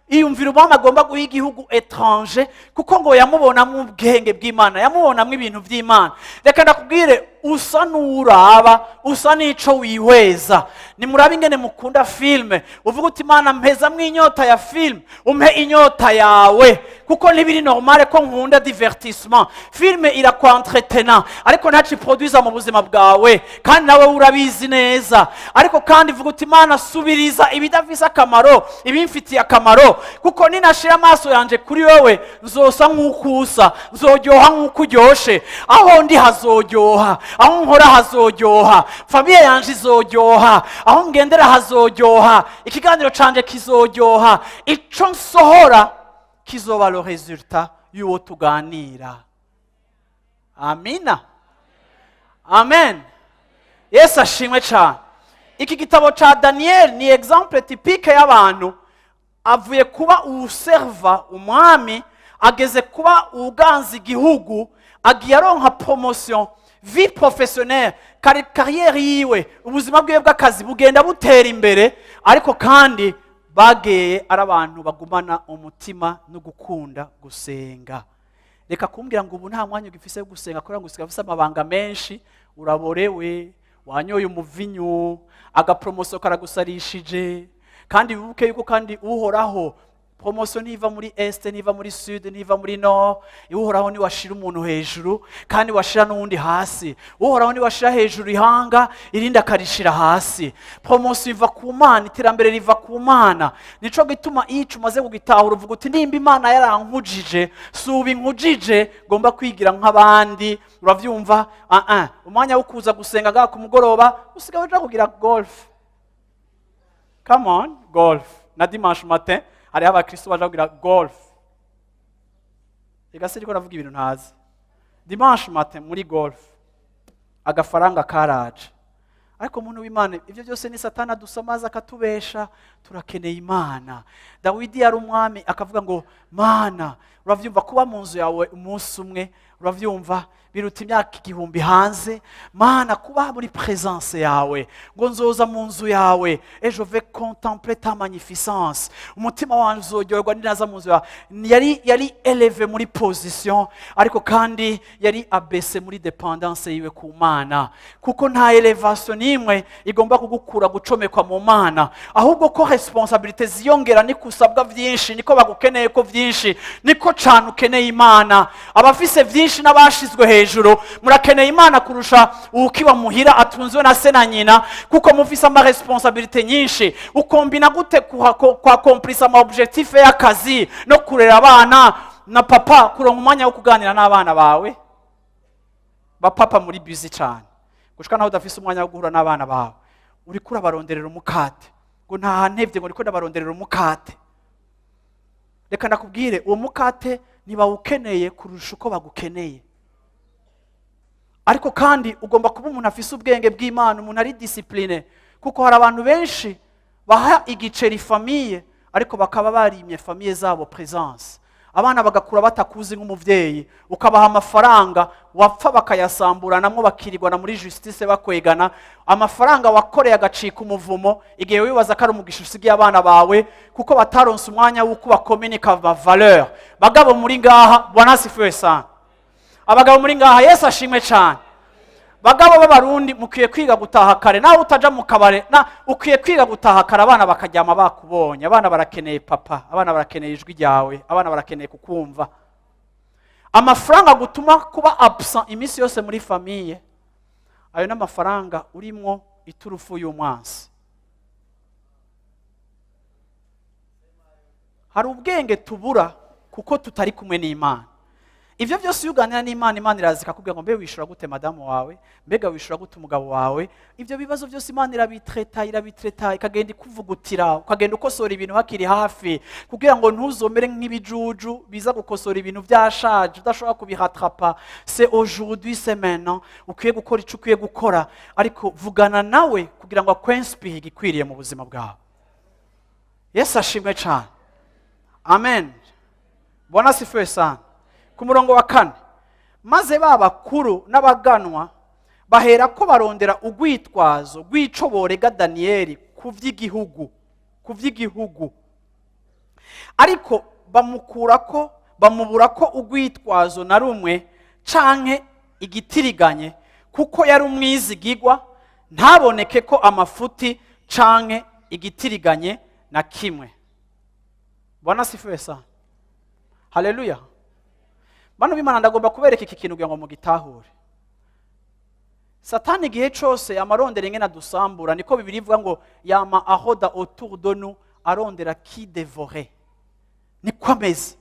iyumvira umwami agomba guha igihugu étranger kuko ngo yamubonamo ubwenge bw'Imana, yamubonamo ibintu by'Imana. Reka ndakubwire, usa n'uraba, usa n'ico wihweza. Nimurabe ingene mukunda filme, uvuga uti Imana mpezamwo inyota ya filme, umpe inyota yawe, kuko ntibiri normal ko nkunda divertissement. Filme irakwentretena ariko ntaci produisa mu buzima bwawe, kandi nawe urabizi neza. Ariko kandi vuga uti Imana subiriza ibidafise akamaro ibimfitiye akamaro, kuko ninashira amaso yanje kuri wewe nzosa nk'uko usa, nzoryoha nk'uko uryoshe, aho ndi hazoryoha, aho nkora hazoryoha, famiye yanje izoryoha, aho ngendera hazoryoha, ikiganiro canje kizoryoha, ico nsohora kizoba le resultat y'uwo tuganira. Amina, amen. Yesu ashimwe cyane. Iki gitabo ca Daniel ni exemple typique y'abantu avuye kuba userva umwami, ageze kuba uganza igihugu, agiye aronka promotion, vie professionnelle, carrière yiwe, ubuzima bwiwe bw'akazi bugenda butera imbere, ariko kandi bageye ari abantu bagumana umutima no gukunda gusenga. Reka kumbwira ngo ubu nta mwanya ugifise wo gusenga kubera ngo usigafise amabanga menshi, uraborewe, wanyoye umuvinyu, agapromotion karagusarishije, kandi wibuke yuko kandi uhoraho promotion niva muri est, niva muri sud, niva muri nord, uhoraho ni washira umuntu hejuru kandi washira n'undi hasi. Uhoraho ni washira hejuru ihanga irindi akarishira hasi. Promotion iva ku Mana, iterambere riva ku Mana. Nico gituma ico umaze kugitahura uvuga uti nimba Imana yarankujije, suba inkujije, ngomba kwigira nk'abandi. Uravyumva? Umwanya wo kuza gusenga ga ku mugoroba usigaye uja kugira golf. Come on, golf. Na dimanche matin hariho abakristo baje kugira golf. Ega siriko navuga ibintu ntazi. Dimanche matin muri golf agafaranga karaje. Ariko umuntu w'Imana, ivyo byose ni Satana dusamaza akatubesha. Turakeneye Imana. Dawidi yari umwami akavuga ngo Mana, uravyumva kuba mu nzu yawe umunsi umwe, uravyumva biruta imyaka 1000 hanze. Mana, kuba muri présence yawe, ngo nzoza mu nzu yawe, et je vais contempler ta magnificence. Umutima wanje uzoryoherwa ninaza mu nzu yawe. Yari élevé muri position, ariko kandi yari abaissé muri dépendance yiwe ku Mana, kuko nta elevation nimwe igomba kugukura gucomekwa mu Mana, ahubwo ko responsabilité ziyongera ni kusabwa vyinshi, niko bagukeneye ko vyinshi, niko cyane ukeneye Imana. Abafise vyinshi n'abashizwe hejuru murakeneye Imana kurusha ukiba muhira atunzwe na se na nyina, kuko mufise ama responsabilité nyinshi. Ukombina gute kwa complice ama objectif y'akazi no kurera abana na papa, kuronka umwanya wo kuganira n'abana bawe? Ba papa muri busy cyane gushika naho udafise umwanya wo guhura n'abana bawe, uri kura baronderera umukate, ngo nta ntevye ngo riko ndabaronderera umukate. Reka nakubwire, uwo mukate niba ukeneye kurusha uko bagukeneye. Ariko kandi ugomba kuba umuntu afise ubwenge bw'Imana, umuntu ari discipline, kuko hari abantu benshi baha igiceri famille ariko bakaba barimye famille zabo présence. Abana bagakura batakuzi nk'umuvyeyi, ukabaha amafaranga wapfa bakayasambura namwe bakirirwa na muri justice bakwegana. Amafaranga wakoreye agacika umuvumo igihe wibaza ko ari umugisha usigiye abana bawe, kuko bataronse umwanya w'uko bakomunika valeur. Bagabo muri ngaha, Bwana asifiwe sana. Abagabo muri ngaha, Yesu ashimwe cyane. Bagabo b'abarundi mukwiye kwiga gutaha kare, nawe utaja mu kabare ukwiye kwiga gutaha kare. Abana bakajyama bakubonye, abana barakeneye papa, abana barakeneye ijwi ryawe, abana barakeneye kukumva. Amafaranga gutuma kuba absent imisi yose muri famille, ayo n'amafaranga urimo iturufu y'umwansi. Hari ubwenge tubura kuko tutari kumwe n'Imana. Ivyo byose uganira n'Imana, Imana irazika kubwira ngo mbe wishura gute madamu wawe, mbega wishura gute umugabo wawe. Ivyo bibazo byose Imana irabitreta ikagenda ikuvugutira, ukagenda ukosora ibintu hakiri hafi, kugira ngo ntuzomere nk'ibijuju biza gukosora ibintu byashaje udashobora kubihatrapa. C'est aujourd'hui, c'est maintenant, ukwiye gukora ico ukwiye gukora, ariko vugana nawe kugira ngo akwenspire igikwiriye mu buzima bwawe. Yesu ashimwe cyane. Amen. Bwana asifiwe sana. Ku murongo wa 4, maze babakuru n'abaganwa bahera ko barondera ugwitwazo rw'ico borega Danieli ku vy'igihugu. ariko bamubura ko urwitwazo na rumwe canke igitiriganye, kuko yari umwizigigwa, ntaboneke ko amafuti canke igitiriganye na kimwe. Bwana sifiwe sana. Haleluya. Bano b'Imana ndagomba kubereka iki kintu kugira ngo mugitahure. Satani igihe cyose amarondera ingene adusambura, niko Bibiliya ivuga ngo yama ahoda autour de nous arondera qui dévorer. Niko ameze.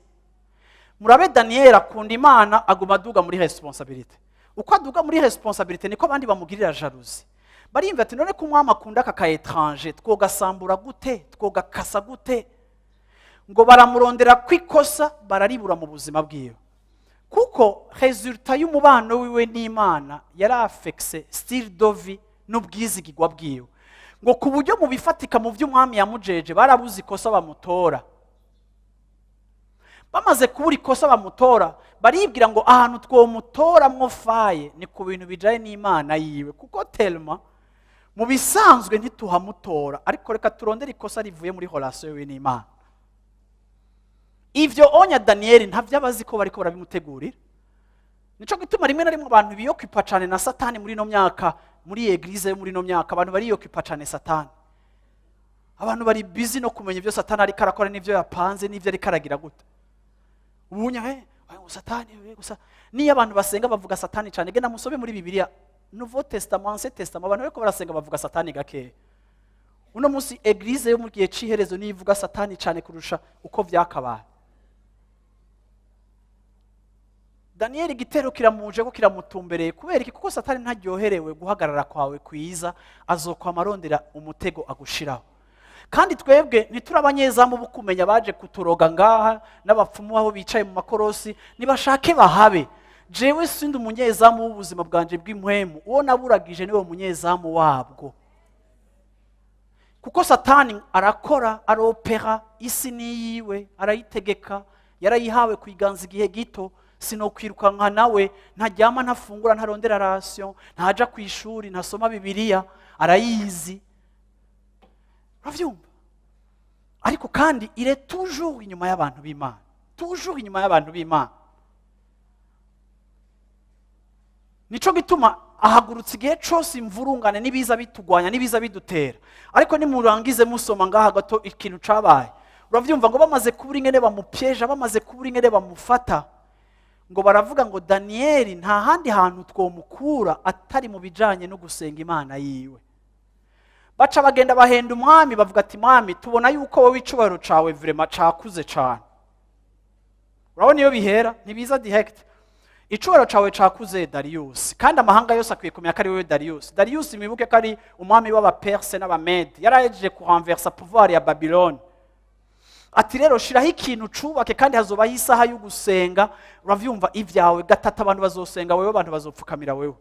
Murabe Daniel akunda Imana, aguma aduga muri responsabilité. Uko aduga muri responsabilité niko abandi bamugirira jalousie. Barimva ati none ko umwami akunda aka étranger, twogasambura gute, twogakasa gute? Ngo baramurondera kwikosa, bararibura mu buzima bwiwe. Kuko resultat y'umubano wiwe n'Imana yari affecté style de vie n'ubwizigirwa bwiwe. Ngo ku buryo mu bifatika mu by'umwami yamujeje barabuze ikosa bamutora. Bamaze kubura ikosa bamutora, baribwira ngo ahantu twomutora mwofaye ni ku bintu bijaye n'Imana yiwe, kuko telma mu bisanzwe ntituhamutora, ariko reka turondera ikosa rivuye muri relation yiwe n'Imana. Ivyo onya Daniel ntavyabazi ko bariko barabimutegurira. Nico gituma rimwe na rimwe abantu biyokipa cyane na Satani muri no myaka, muri eglise yo muri no myaka abantu bariyokipa cyane Satani. Abantu bari busy no kumenya ivyo Satani ari karakora n'ivyo yapanze n'ivyo ari karagira gute. Ubunya Satani gusa ni abantu basenga bavuga Satani cyane, genda musobe muri Bibiliya Nouveau Testament, Ancien Testament, abantu bariko barasenga bavuga Satani gake. Uno munsi eglise yo mu gihe ciherezo nivuga Satani cyane kurusha uko vyakabaye. Daniel igitero kiramuje ko kiramutumbereye, kubera iki? Kuko Satani ntaryoherewe guhagarara kwawe kwiza, azokwa amarondera umutego agushiraho. Kandi twebwe ntiturabanyezamu bukumenya baje kuturoga ngaha n'abapfumu aho bicaye mu makorosi, nibashake bahabe. Jewe sindi umunyezamu w'ubuzima bwanje bw'impwemu, uwo naburagije niwe munyezamu wabwo. Kuko Satani arakora, aropera, isi niyiwe, arayitegeka, yarayihawe kuiganza igihe gito. Sinokwirukanka nawe, ntajyama ntafungura ntarondera ration, ntaja ku ishuri ntasoma Bibiliya, arayizi. Uravyumva? Ariko kandi il est toujours inyuma y'abantu b'Imana, toujours inyuma y'abantu b'Imana. Nico gituma ahagurutse igihe cyose imvurungane nibiza bitugwanya nibiza bidutera. Ariko nimurangize musoma ngaha gato ikintu cabaye, uravyumva ngo bamaze kubura ingene bamupyeja, bamaze kubura ingene bamufata, ngo baravuga ngo Daniel nta handi hantu twomukura atari mu bijanye no gusenga Imana yiwe. Baca bagenda bahenda umwami, bavuga ati mwami, tubona yuko wowe icubahiro cawe vraiment cakuze cyane. Urabona iyo bihera ntibiza direct. Icubahiro cawe cakuze Darius, kandi amahanga yose akwiye kumenya ko ari wewe Darius. Darius mwibuke ko ari umwami w'abaperse n'abamede, yarahejeje kurenversa pouvoir ya Babylone. Ati rero shiraho ikintu cubake kandi hazobaho isaha yo gusenga. Uravyumva ivyawe gatata abantu bazosenga wewe, abantu bazopfukamira wewe.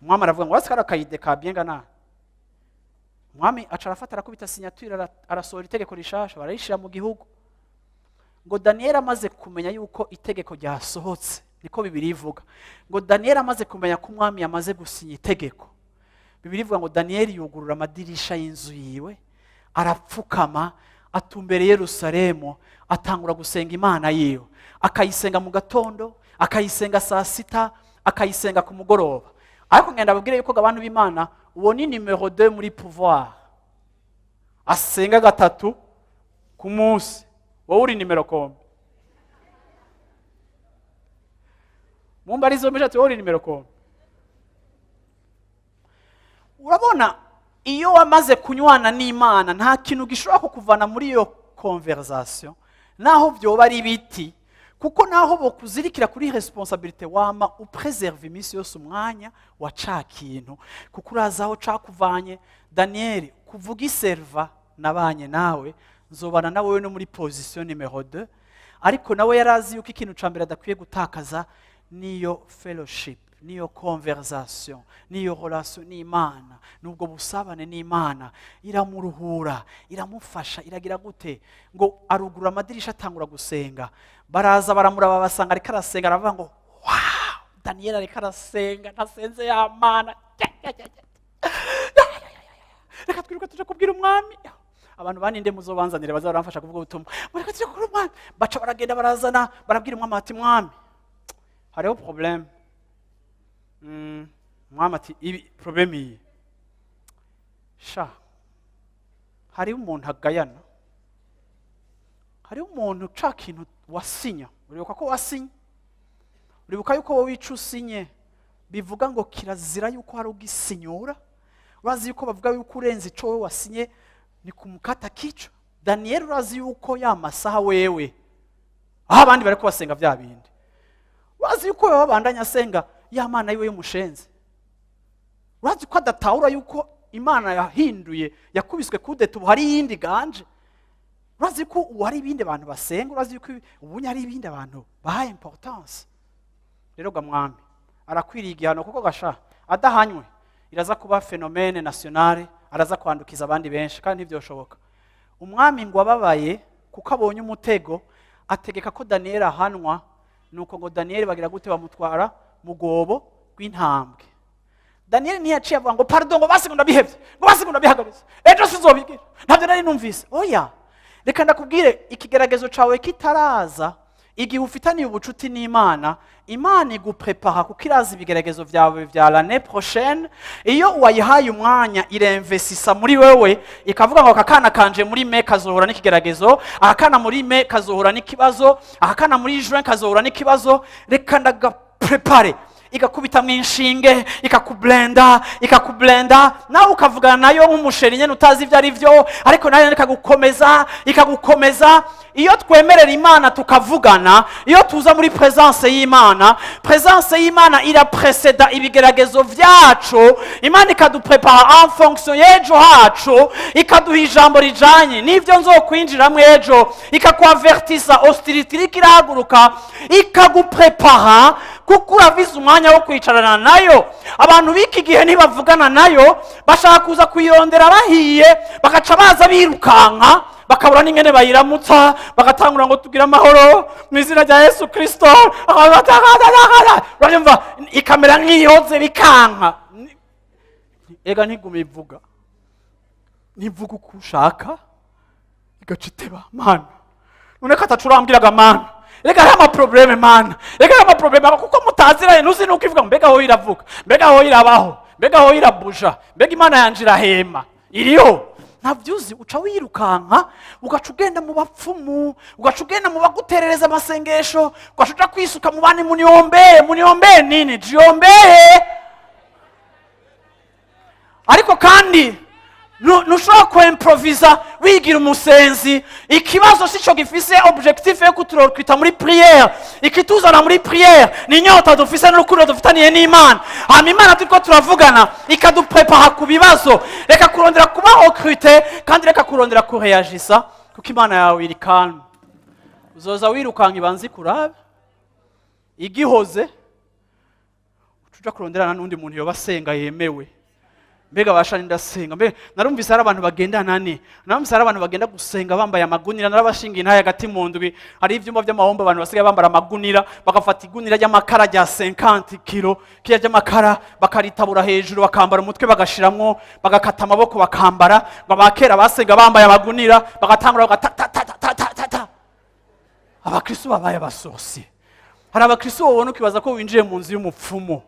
Umwami aravuga ngo wasikara kayide ka bienga na. Umwami aca arafata arakubita signature, arasohora itegeko rishasha, barayishira mu gihugu. Ngo Daniel amaze kumenya yuko itegeko ryasohotse, niko Bibiliya ivuga. Ngo Daniel amaze kumenya ko umwami yamaze gusinya itegeko, Bibiliya ivuga ngo Daniel yugurura amadirisha y'inzu yiwe, arapfukama, atumbere Yerusalemu, atangura gusenga Imana yiwe. Akayisenga mu gatondo, akayisenga saa sita, akayisenga ku mugoroba. Ariko ngenda ababwire yuko abantu b'Imana uwo ni numero 2 muri pouvoir. Asenga gatatu ku munsi. Wowe uri numero kombe? Mumbarizo mesha wowe uri numero kombe? Urabona iyo wamaze kunywana n'Imana nta kintu gishobora kukuvana muri iyo conversation, naho byoba ari biti, kuko naho bokuzirikira kuri responsabilité wama upreserve imisi yose umwanya wa ca kintu, kuko urazaho cakuvanye. Daniel kuvuga iserva nabanye nawe, nzobana nawe no muri position numero 2, ariko nawe yarazi yuko ikintu ca mbere adakwiye gutakaza niyo fellowship, niyo conversation, niyo relation n'Imana, nubwo busabane n'Imana. Iramuruhura, iramufasha, iragira gute? Ngo arugura amadirisha atangura gusenga. Baraza baramuraba basanga ariko arasenga, aravuga ngo wow, Daniel ariko arasenga, ntasenze ya Mana. Reka twiruka tuje kubwira umwami. abantu baninde muzobanzanire bazaramfasha kuvuga ubutumwa mureka tuje kuri umwami baca baragenda barazana barabwira umwami ati mwami hariho problem mwami ati ibi problem iyi sha hariho umuntu agayana hariho umuntu ca kintu wasinya uribuka ko wasinya uribuka yuko wowe wica usinye bivuga ngo kirazira yuko hari ugisinyura urazi yuko bavuga yuko urenze ico wowe wasinye ni kumukata kico Daniel urazi yuko ya masaha wewe aho abandi bari kubasenga bya bindi urazi yuko wewe babandanya asenga ya mana yiwe y'umushenzi urazi ko adatahura yuko imana yahinduye yakubiswe kudeta ubu hari yindi ganje urazi ko ubu hari ibindi abantu basenga urazi yuko ubu hari ibindi abantu baha importance rero gamwami arakwiriye igihano kuko gasha adahanywe iraza kuba phénomène nationale araza kwandukiza abandi benshi kandi ntivyoshoboka umwami ngo ababaye kuko abonye umutego ategeka ko Daniel ahanwa nuko ngo Daniel bagira gute bamutwara mu gobo rw'intambwe Daniel ntiyaciye avuga ngo pardon ngo basi ngo ndabihevye ngo basi ngo ndabihagaritse ejo sizobigira ntabyo nari numvise oya reka ndakubwire ikigeragezo cawe kitaraza igihe ufitaniye ubucuti n'Imana Imana iguprepara kuko irazi ibigeragezo vyawe vya l'année prochaine iyo wayihaye umwanya iremvesisa muri wewe ikavuga ngo akakana kanje muri me kazohora n'ikigeragezo akakana muri me kazohora n'ikibazo akakana muri juin kazohora n'ikibazo reka ndagaprepare ikakubita mwinshinge ikakublenda nawe ukavugana nayo nk'umusheri nyene utazi ivyo ari vyo ariko nayo ikagukomeza iyo twemerera Imana tukavugana iyo tuza muri presence y'Imana irapreseda ibigeragezo vyacu Imana ikaduprepara en fonction y'ejo hacu ikaduha ijambo rijanye n'ivyo nzokwinjiramwo ejo ikakuavertisa hostilité irahaguruka ikaguprepara kuko uravize umwanya wo kwicarana nayo abantu biki gihe ntibavugana nayo bashaka kuza kuyirondera bahiye bagaca baza birukanka bakabura n'ingene bayiramutsa bagatangura ngo tugira amahoro mu izina rya Yesu Kristo urumva ikamera nk'iyoze bikanka ega ntigume ivuga nivuga uko ushaka igaciteba mana none katacurambwiraga mana reka hama probleme mana reka hama probleme kuko mutaziranye nuzi nuko ivuga mbega ho iravuga mbega ho irabaho mbega ho irabuja mbega Imana yanjira hema iriho ntavyuzi uca wirukanka ugaca ugenda mu bapfumu ugaca ugenda mu baguterereza amasengesho ugaca uja kwisuka mu bandi muniombeye nini jiombeye ariko kandi nushobora kuimprovisa wigira umusenzi ikibazo sico gifise objectif yo kuturokita muri prière ikituzana muri prière ni nyota dufise n'urukundo dufitaniye n'Imana hama Imana turiko turavugana ikaduprepara ku bibazo reka kurondera kuba recruter kandi reka kurondera kureagisa kuko Imana yawe iri calme uzoza wirukanka ibanzi kurabe igihoze ucuja kuronderana n'undi muntu yo basenga yemewe mbega bashani ndasenga mbega narumvise hari abantu bagenda nani narumvise hari abantu bagenda gusenga bambaye amagunira narabashinga intaye hagati mu ndwi hari ivyumba by'amahombo abantu basigaye bambara amagunira bagafata igunira ry'amakara rya 50 kilo kiya ry'amakara bakaritabura hejuru bakambara umutwe bagashiramwo bagakata amaboko bakambara ngo abakera basenga bambaye amagunira bagatangura ta abakristo babaye abasosi hari abakristo babona ukibaza ko winjiye mu nzu y'umupfumo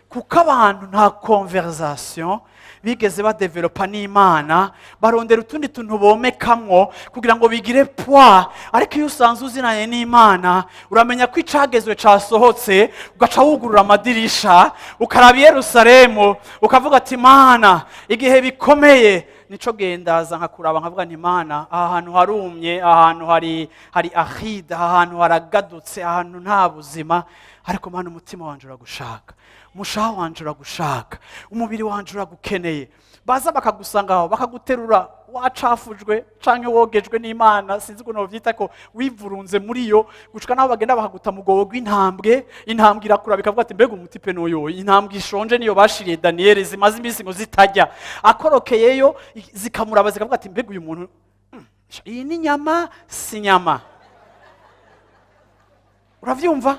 kuko abantu nta conversation bigeze badevelopa n'Imana barondera utundi tuntu bomekamwo kugira ngo bigire poids ariko iyo usanze uzinanye n'Imana uramenya ko icagezwe casohotse ugaca wugurura amadirisha ukaraba Yerusalemu ukavuga ati Mana igihe bikomeye nico gendaza nkakuraba nkavuga nti Mana aha hantu harumye ahantu hari aride ahantu haragadutse ahantu nta buzima ariko Mana umutima wanje uragushaka mushaha wanje uragushaka umubiri wanje uragukeneye baza bakagusanga aho bakaguterura wacafujwe canke wogejwe n'Imana sinzi ko novyita ko wivurunze muri yo gushika naho bagenda bakaguta mugobo gw'intambwe intambwe irakura bikavuga ati mbega umutipe noyo intambwe ishonje niyo bashiriye Daniel zimaze iminsi ngo zitajya akorokeyeyo zikamuraba zikavuga ati mbega uyu muntu iyi ni nyama si nyama uravyumva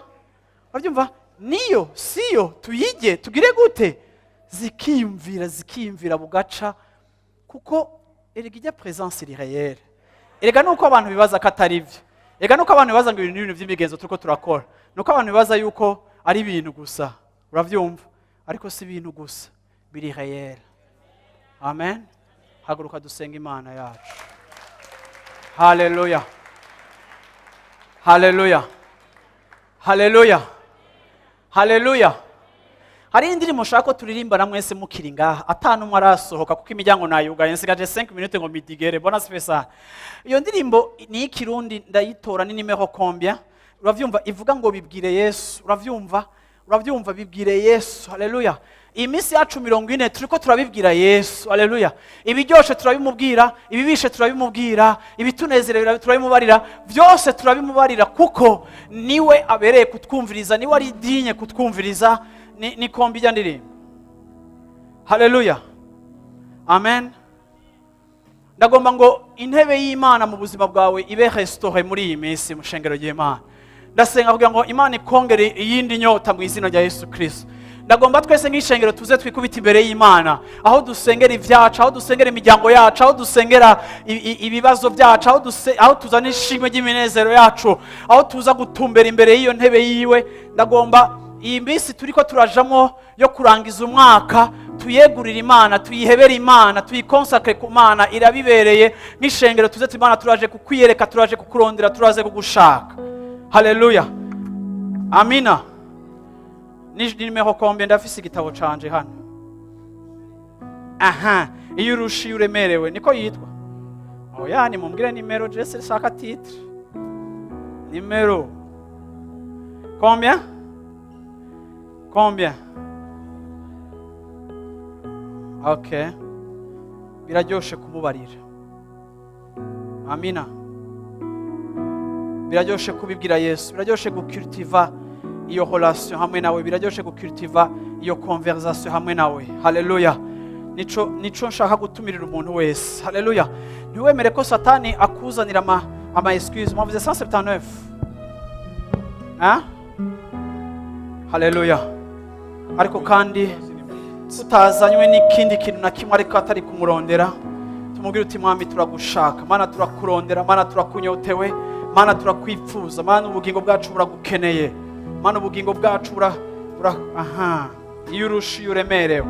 niyo siyo tuyige tugire gute zikiyumvira bugaca kuko erega ijya presence iri réelle. Erega nuko abantu bibaza ko atari byo. Erega nuko abantu bibaza ngo ibintu by'imigenzo turiko turakora. Nuko abantu bibaza yuko ari ibintu gusa. Uravyumva? Ariko si ibintu gusa, biri réelle. Amen. Haguruka dusenga Imana yacu. Hallelujah. Hallelujah. Hallelujah. Hallelujah. Hari indirimbo nshaka ko turirimba na mwese mukiri ngaha atanumwe arasohoka kuko imiryango nayugaye nsigaje 5 minutes ngo midigere bona spesa. Iyo ndirimbo ni ikirundi ndayitora ni nimero combien? Uravyumva ivuga ngo bibwire Yesu. Uravyumva bibwire Yesu. Hallelujah. Imisi yacu 40 turiko turabibwira Yesu. Hallelujah. Ibiryoshe turabimubwira, ibibishe turabimubwira, ibitunezerera turabimubarira, byose turabimubarira kuko niwe abereye kutwumviriza, niwe ari dinye kutwumviriza. Ni kombi ya ndirimbo. Hallelujah. Amen. Ndagomba ngo intebe y'Imana mu buzima bwawe ibe restore muri iyi minsi mu shengero ry'Imana. Ndasenga kugira ngo Imana ikongere iyindi nyota mu izina rya Yesu Kristo. Ndagomba twese nk'ishengero tuze twikubita imbere y'Imana, aho dusengera ivyacu, aho dusengera imiryango yacu, aho dusengera ibibazo byacu, aho tuzana ishimwe ry'iminezero yacu, aho tuza gutumbera imbere y'iyo ntebe yiwe. Ndagomba iyi mbisi turiko turajamo yo kurangiza umwaka tuyegurira Imana, tuyihebera Imana, tuyikonsakre ku Mana, irabibereye nk'ishengero tuze Imana turaje kukwiyereka, turaje kukurondera, turaje kugushaka. Hallelujah. Amina. Ni nimero combien ndafise igitabo canje hano. Aha, iyo urushi uremerewe niko yitwa. Oya ni mumbwire nimero je saka titre. Nimero combien? Combien? Okay. Biraryoshe kumubarira. Amina. Biraryoshe kubibwira Yesu, biraryoshe gucultiva iyo relation hamwe nawe, biraryoshe gucultiva iyo conversation hamwe nawe. Hallelujah. Nico nshaka gutumirira umuntu wese. Hallelujah. Ntiwemere ko Satani akuzanira ama excuse. Mwavuze 179. Hein? Hallelujah. Ariko kandi tutazanywe n'ikindi kintu na kimwe ariko atari kumurondera, tumubwire uti Mwami turagushaka, Mana turakurondera, Mana turakunyotewe, Mana turakwipfuza, Mana ubugingo bwacu buragukeneye, Mana ubugingo bwacu aha iyo urushi uremerewe.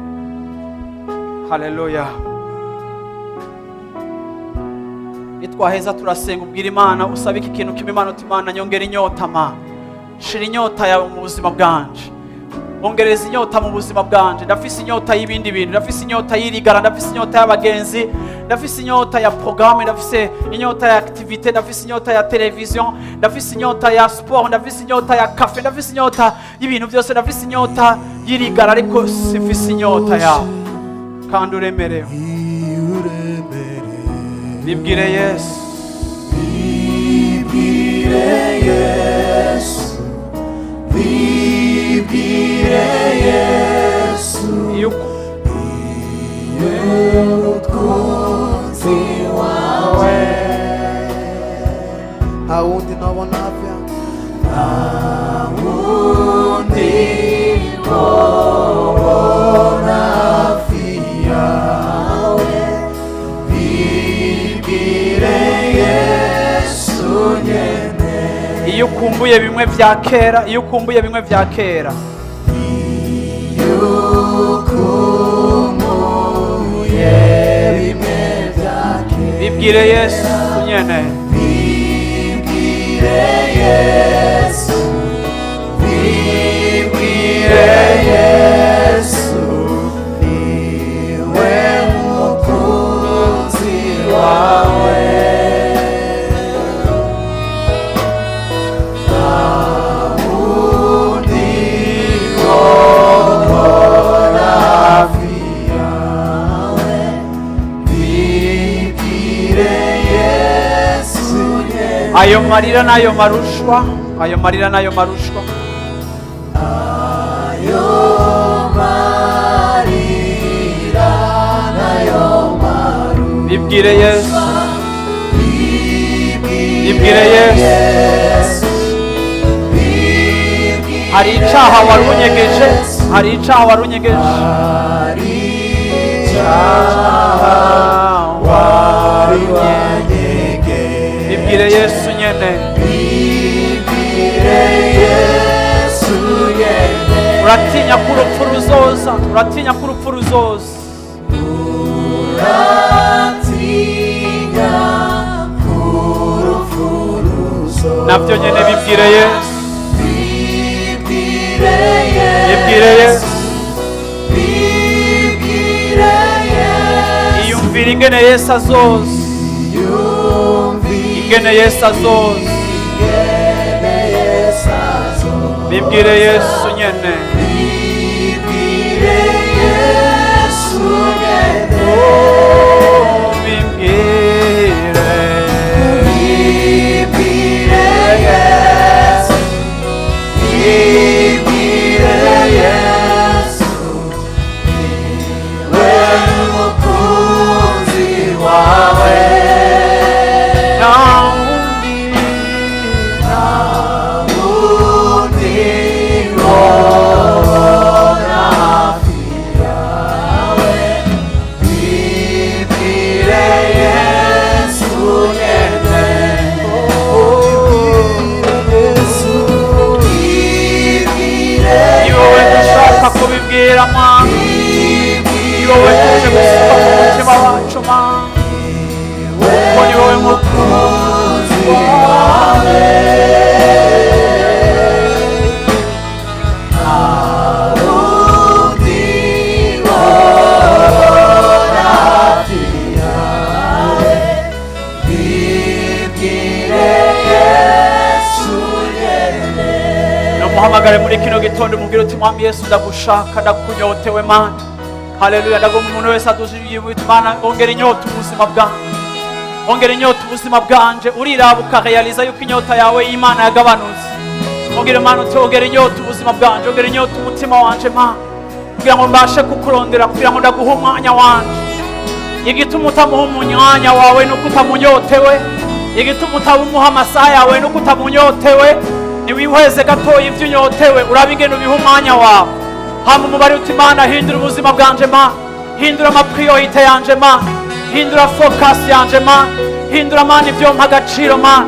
Hallelujah. Nitwaheza turasenga ubwira Imana, usaba iki kintu kimwe Imana, uti Mana nyongera inyota, Mana shira inyota yawe mu buzima bwanje, ongereza inyota mu buzima bwanje. Ndafise inyota y'ibindi bintu, ndafise inyota y'irigara, ndafise inyota y'abagenzi, ndafise inyota ya programme, ndafise inyota ya activité, ndafise inyota ya television, ndafise inyota ya sport, ndafise inyota ya cafe, ndafise inyota y'ibintu byose, ndafise inyota y'irigara, ariko sifise inyota yawe kandi uremerewe. Bibwire Yesu, bibwire Yesu, bibwire Yesu, umukunzi wawe. Haundi nabona afya, haundi nabona afya, bibwire Yesu nyene. Iyo ukumbuye bimwe vya kera, iyo ukumbuye bimwe vya kera, iyo ukumbuye bimwe vya kera, bibwire Yesu nyene, bibwire Yesu, bibwire Yesu, niwe mukunzi wawe. Ayo marira nayo marushwa, ayo marira nayo marushwa, ayo marira nayo marushwa, bibwire Yesu, bibwire Yesu. Hari icaha warunyegeje, hari icaha warunyegeje, hari icaha bibwire Yesu nyene, uratinya ko urupfu ruzoza, uratinya ko urupfu ruzoza, nabyo nyene bibwire Yesu, bibwire Yesu, iyumvire ingene Yesu azoza, ingene Yesu azoza, bibwire Yesu nyene, oh bibwire Yesu, bibwire Yesu, wewe mukunzi wawe, kubibwira Mana, ni wowe tuje gusuka mu mutima wacu Mana, kuko ni wowe mukunzi wawe, nta wundi wora hafi yawe, bibwire Yesu nyene. Numuhamagare muri kino gitondo umubwire uti mwami Yesu ndagushaka, ndakunyotewe Mana. Haleluya. Ndagomba umuntu wese adushyigiye Mana, ongera inyota ubuzima bwanjye, ongera inyota ubuzima bwanje. Uriraba ukarealiza yuko inyota yawe y'Imana yagabanutse. Ongera Mana uti ongera inyota ubuzima bwanje, ongera inyota umutima wanje Mana, kugira ngo mbashe kukurondera, kugira ngo ndaguhe umwanya wanje. Igituma utamuha umwanya wawe nuko utamunyotewe, igituma utamuha amasaha yawe nuko utamunyotewe. Niwihweze gatoya ibyo unyotewe, urabingene ubiha umwanya wawe. Hama umubare uti Mana hindura ubuzima bwanje Mana, hindura amapriorite yanje Mana, hindura focus yanje Mana, hindura Mana ibyo mpa agaciro Mana.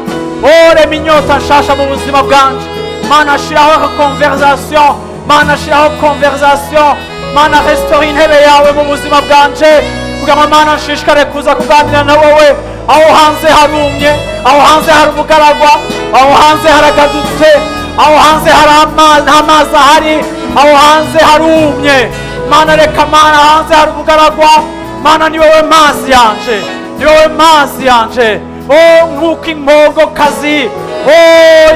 Rema inyota nshasha mu buzima bwanje Mana, shiraho conversation Mana, shiraho conversation Mana, restore intebe yawe mu buzima bwanje, kugira ngo Mana nshishikare kuza kuganira na wowe. Aho hanze harumye, aho hanze hari umugaragwa, aho hanze haragadutse, aho hanze hari amazi ahari, aho hanze harumye Mana, reka Mana hanze hari umugaragwa Mana, ni wowe mazi yanje, ni wowe mazi yanje. Oh nk'uko inkogokazi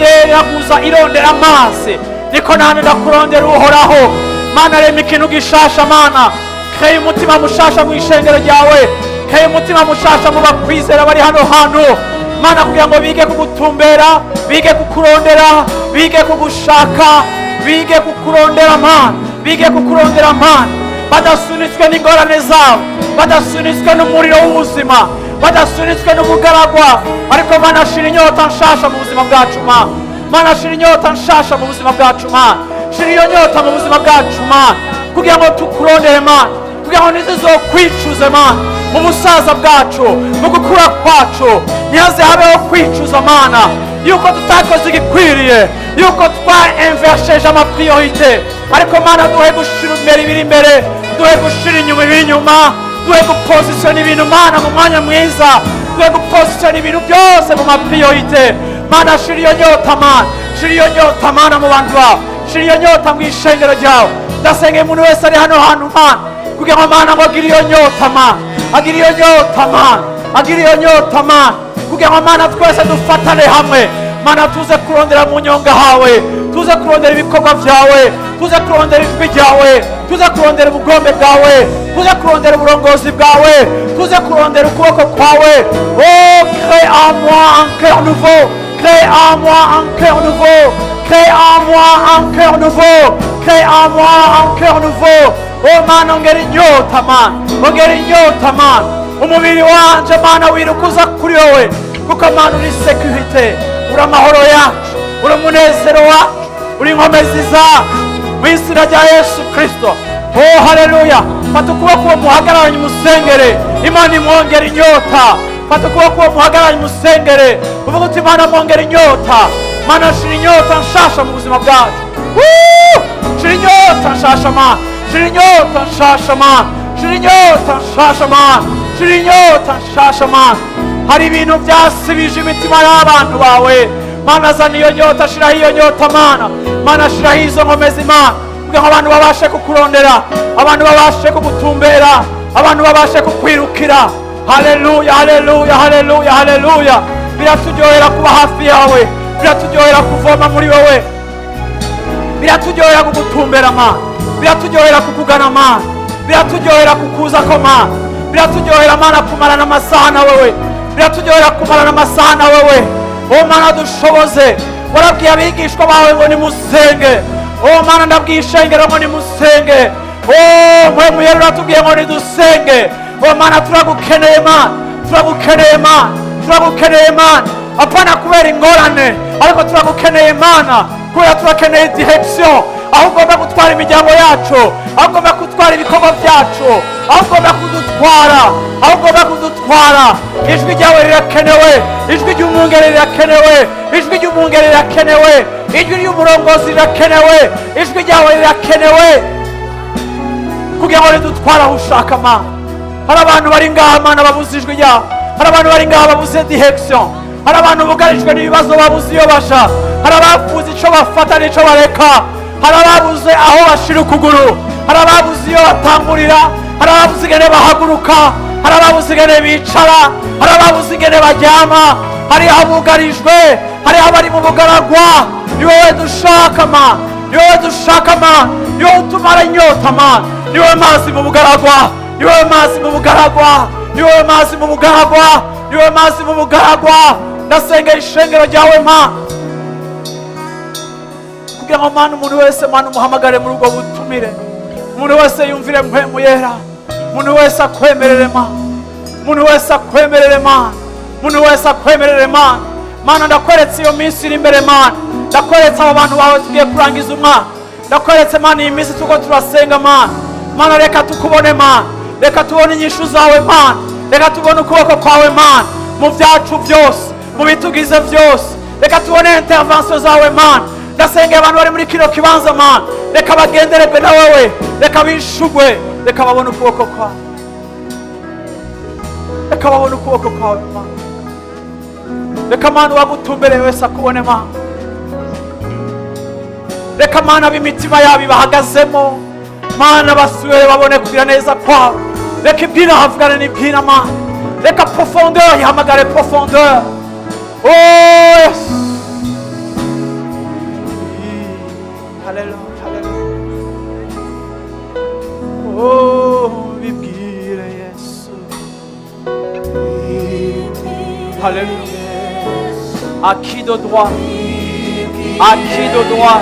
yeraguza irondera amazi, niko nane ndakurondera uhoraho Mana. Rema ikintu gishasha Mana, kreye umutima mushasha mu ishengero ryawe, kreye umutima mushasha mu bakwizera bari hano hantu Mana, kugira ngo bige kugutumbera, bige kukurondera, bige kugushaka, bige kukurondera Mana, bige kukurondera Mana, badasunitswe n'ingorane zabo, badasunitswe n'umuriro w'ubuzima, badasunitswe n'umugaragwa, ariko Mana shira inyota nshasha mu buzima bwacu Mana. Mana shira inyota nshasha mu buzima bwacu Mana, shira iyo nyota mu buzima bwacu Mana, kugira ngo tukurondere Mana, kugira ngo ntizizokwicuze Mana mu busaza bwacu, mu gukura kwacu, ntihaze habeho kwicuza Mana yuko tutakoze igikwiriye, yuko twainversheje amapriorite. Ariko Mana duhe gushira imbere ibiri imbere, duhe gushira inyuma ibiri inyuma, duhe gupositiona ibintu Mana mu mwanya mwiza, duhe gupositiona ibintu byose mu mapriorite Mana. Shira iyo nyota Mana, shira iyo nyota Mana mu bantu bawe, shira iyo nyota mu ishengero ryawe. Ndasengeye umuntu wese ari hano hantu Mana, kugira ngo Mana ngo agire iyo nyota Mana, agire iyo nyota Mana, agire iyo nyota Mana, kugira ngo Mana twese dufatane hamwe Mana, tuze kurondera mu nyonga hawe, tuze kurondera ibikorwa vyawe, tuze kurondera ijwi ryawe, tuze kurondera ubugombe bwawe, tuze kurondera uburongozi bwawe, tuze kurondera ukuboko kwawe. Oh crée en moi un cœur nouveau, crée en moi un cœur nouveau, crée en moi un cœur nouveau, crée en moi un cœur nouveau. Oh Mana ongera inyota Mana, ongera inyota Mana, umubiri wanje Mana wirukuza kuri wowe, kuko Mana uri sécurité, uri amahoro yacu, uri umunezero wacu, uri inkomezi zacu mu izina rya Yesu Kristo. Oh haleluya. Fata ukuboko muhagararanye umusengere, Imana imwongera inyota, fata ukuboko uwo muhagaranye musengere uvuga uti Mana mwongera inyota, Mana shira inyota nshasha mu buzima bwacu. Shira inyota nshasha Mana, shira inyota nshasha Mana, shira inyota nshasha Mana, shira inyota nshasha Mana. Hari ibintu byasibije imitima y'abantu bawe Mana, zana iyo nyota, shiraho iyo nyota Mana. Mana shiraho izo nkomezi Mana, kugira ngo abantu babashe kukurondera, abantu babashe kugutumbera, abantu babashe kukwirukira. Haleluya, haleluya, haleluya, haleluya. Biraturyohera kuba hafi yawe, biraturyohera kuvoma muri wowe, biraturyohera kugutumbera Mana, biraturyohera kukugana Mana, biraturyohera kukuzako Mana, biraturyohera Mana kumarana amasaha na wewe, biraturyohera kumarana amasaha na wewe. O Mana dushoboze, warabwiye abigishwa bawe ngo nimusenge. O Mana ndabwiye ishengero ngo nimusenge. O mpwemu yera uratubwiye ngo nidusenge. O Mana turagukeneye Mana, turagukeneye Mana, turagukeneye Mana, apana kubera ingorane, ariko turagukeneye Mana kubera turakeneye direction, aho ugomba gutwara imiryango yacu, aho ugomba gutwara ibikorwa byacu, aho ugomba kudutwara, aho ugomba kudutwara. Ijwi ryawe rirakenewe, ijwi ry'umwungeri rirakenewe, ijwi ry'umwungeri rirakenewe, ijwi ry'umurongozi rirakenewe, ijwi ryawe rirakenewe kugira ngo ridutware aho ushaka Mana. Hari abantu bari ngaha Mana babuze ijwi ryawe, hari abantu bari ngaha babuze direction, hari abantu bugarijwe n'ibibazo babuze iyo basha, hari ababuze icyo bafata n'icyo bareka, hari ababuze aho bashira ukuguru, hari ababuze iyo batangurira, hari ababuze ingene bahaguruka, hari ababuze ingene bicara, hari ababuze ingene baryama, hari abugarijwe, hari abari mu bugaragwa. Ni wowe dushaka Mana, ni wowe dushaka Mana, ni wowe utumara inyota Mana, ni wowe mazi mu bugaragwa, ni wowe mazi mu bugaragwa, ni wowe mazi mu bugaragwa, ni wowe mazi mu bugaragwa. Ndasengera ishengero ryawe Mana kugira ngo Mana umuntu wese Mana umuhamagare muri ubwo butumire, umuntu wese yumvire mpwemu yera, umuntu wese akwemerere Mana, umuntu wese akwemerere Mana, umuntu wese akwemerere Mana. Mana ndakweretse iyo minsi iri imbere Mana, ndakweretse abo bantu bawe tugiye kurangiza umwaka, ndakweretse Mana iyi minsi tuko turasenga Mana. Mana reka tukubone Mana, reka tubone inyishu zawe Mana, reka tubone ukuboko kwawe Mana mu byacu byose, mu bitugize byose, reka tubone intervention zawe Mana. Ndasengera abantu bari muri kino kibanza Mana, reka bagendererwe na wewe, reka bishugwe, reka babone ukuboko kwawe, reka babone ukuboko kwawe Mana. Reka Mana wagutumbere wese akubone Mana, reka Mana b'imitima yabo bahagazemo Mana basubire babone kugira neza kwawe. Reka ibwira havugane n'ibwira Mana, reka profondeur ihamagare profondeur. Oh yes, haleluya, haleluya. Oh bibwire Yesu, haleluya. À qui de droit, à qui de droit,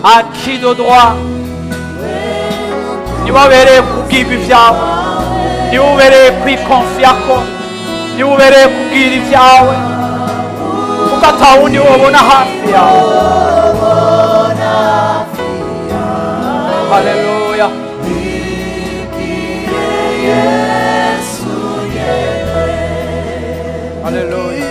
à qui de droit. Niwe ubereye kubwirwa ibyawe, niwe ubereye kwikonfiyako, niwe ubereye kubwira ibyawe, kuko atawundi wabona hafi yawe. Haleluya. Haleluya.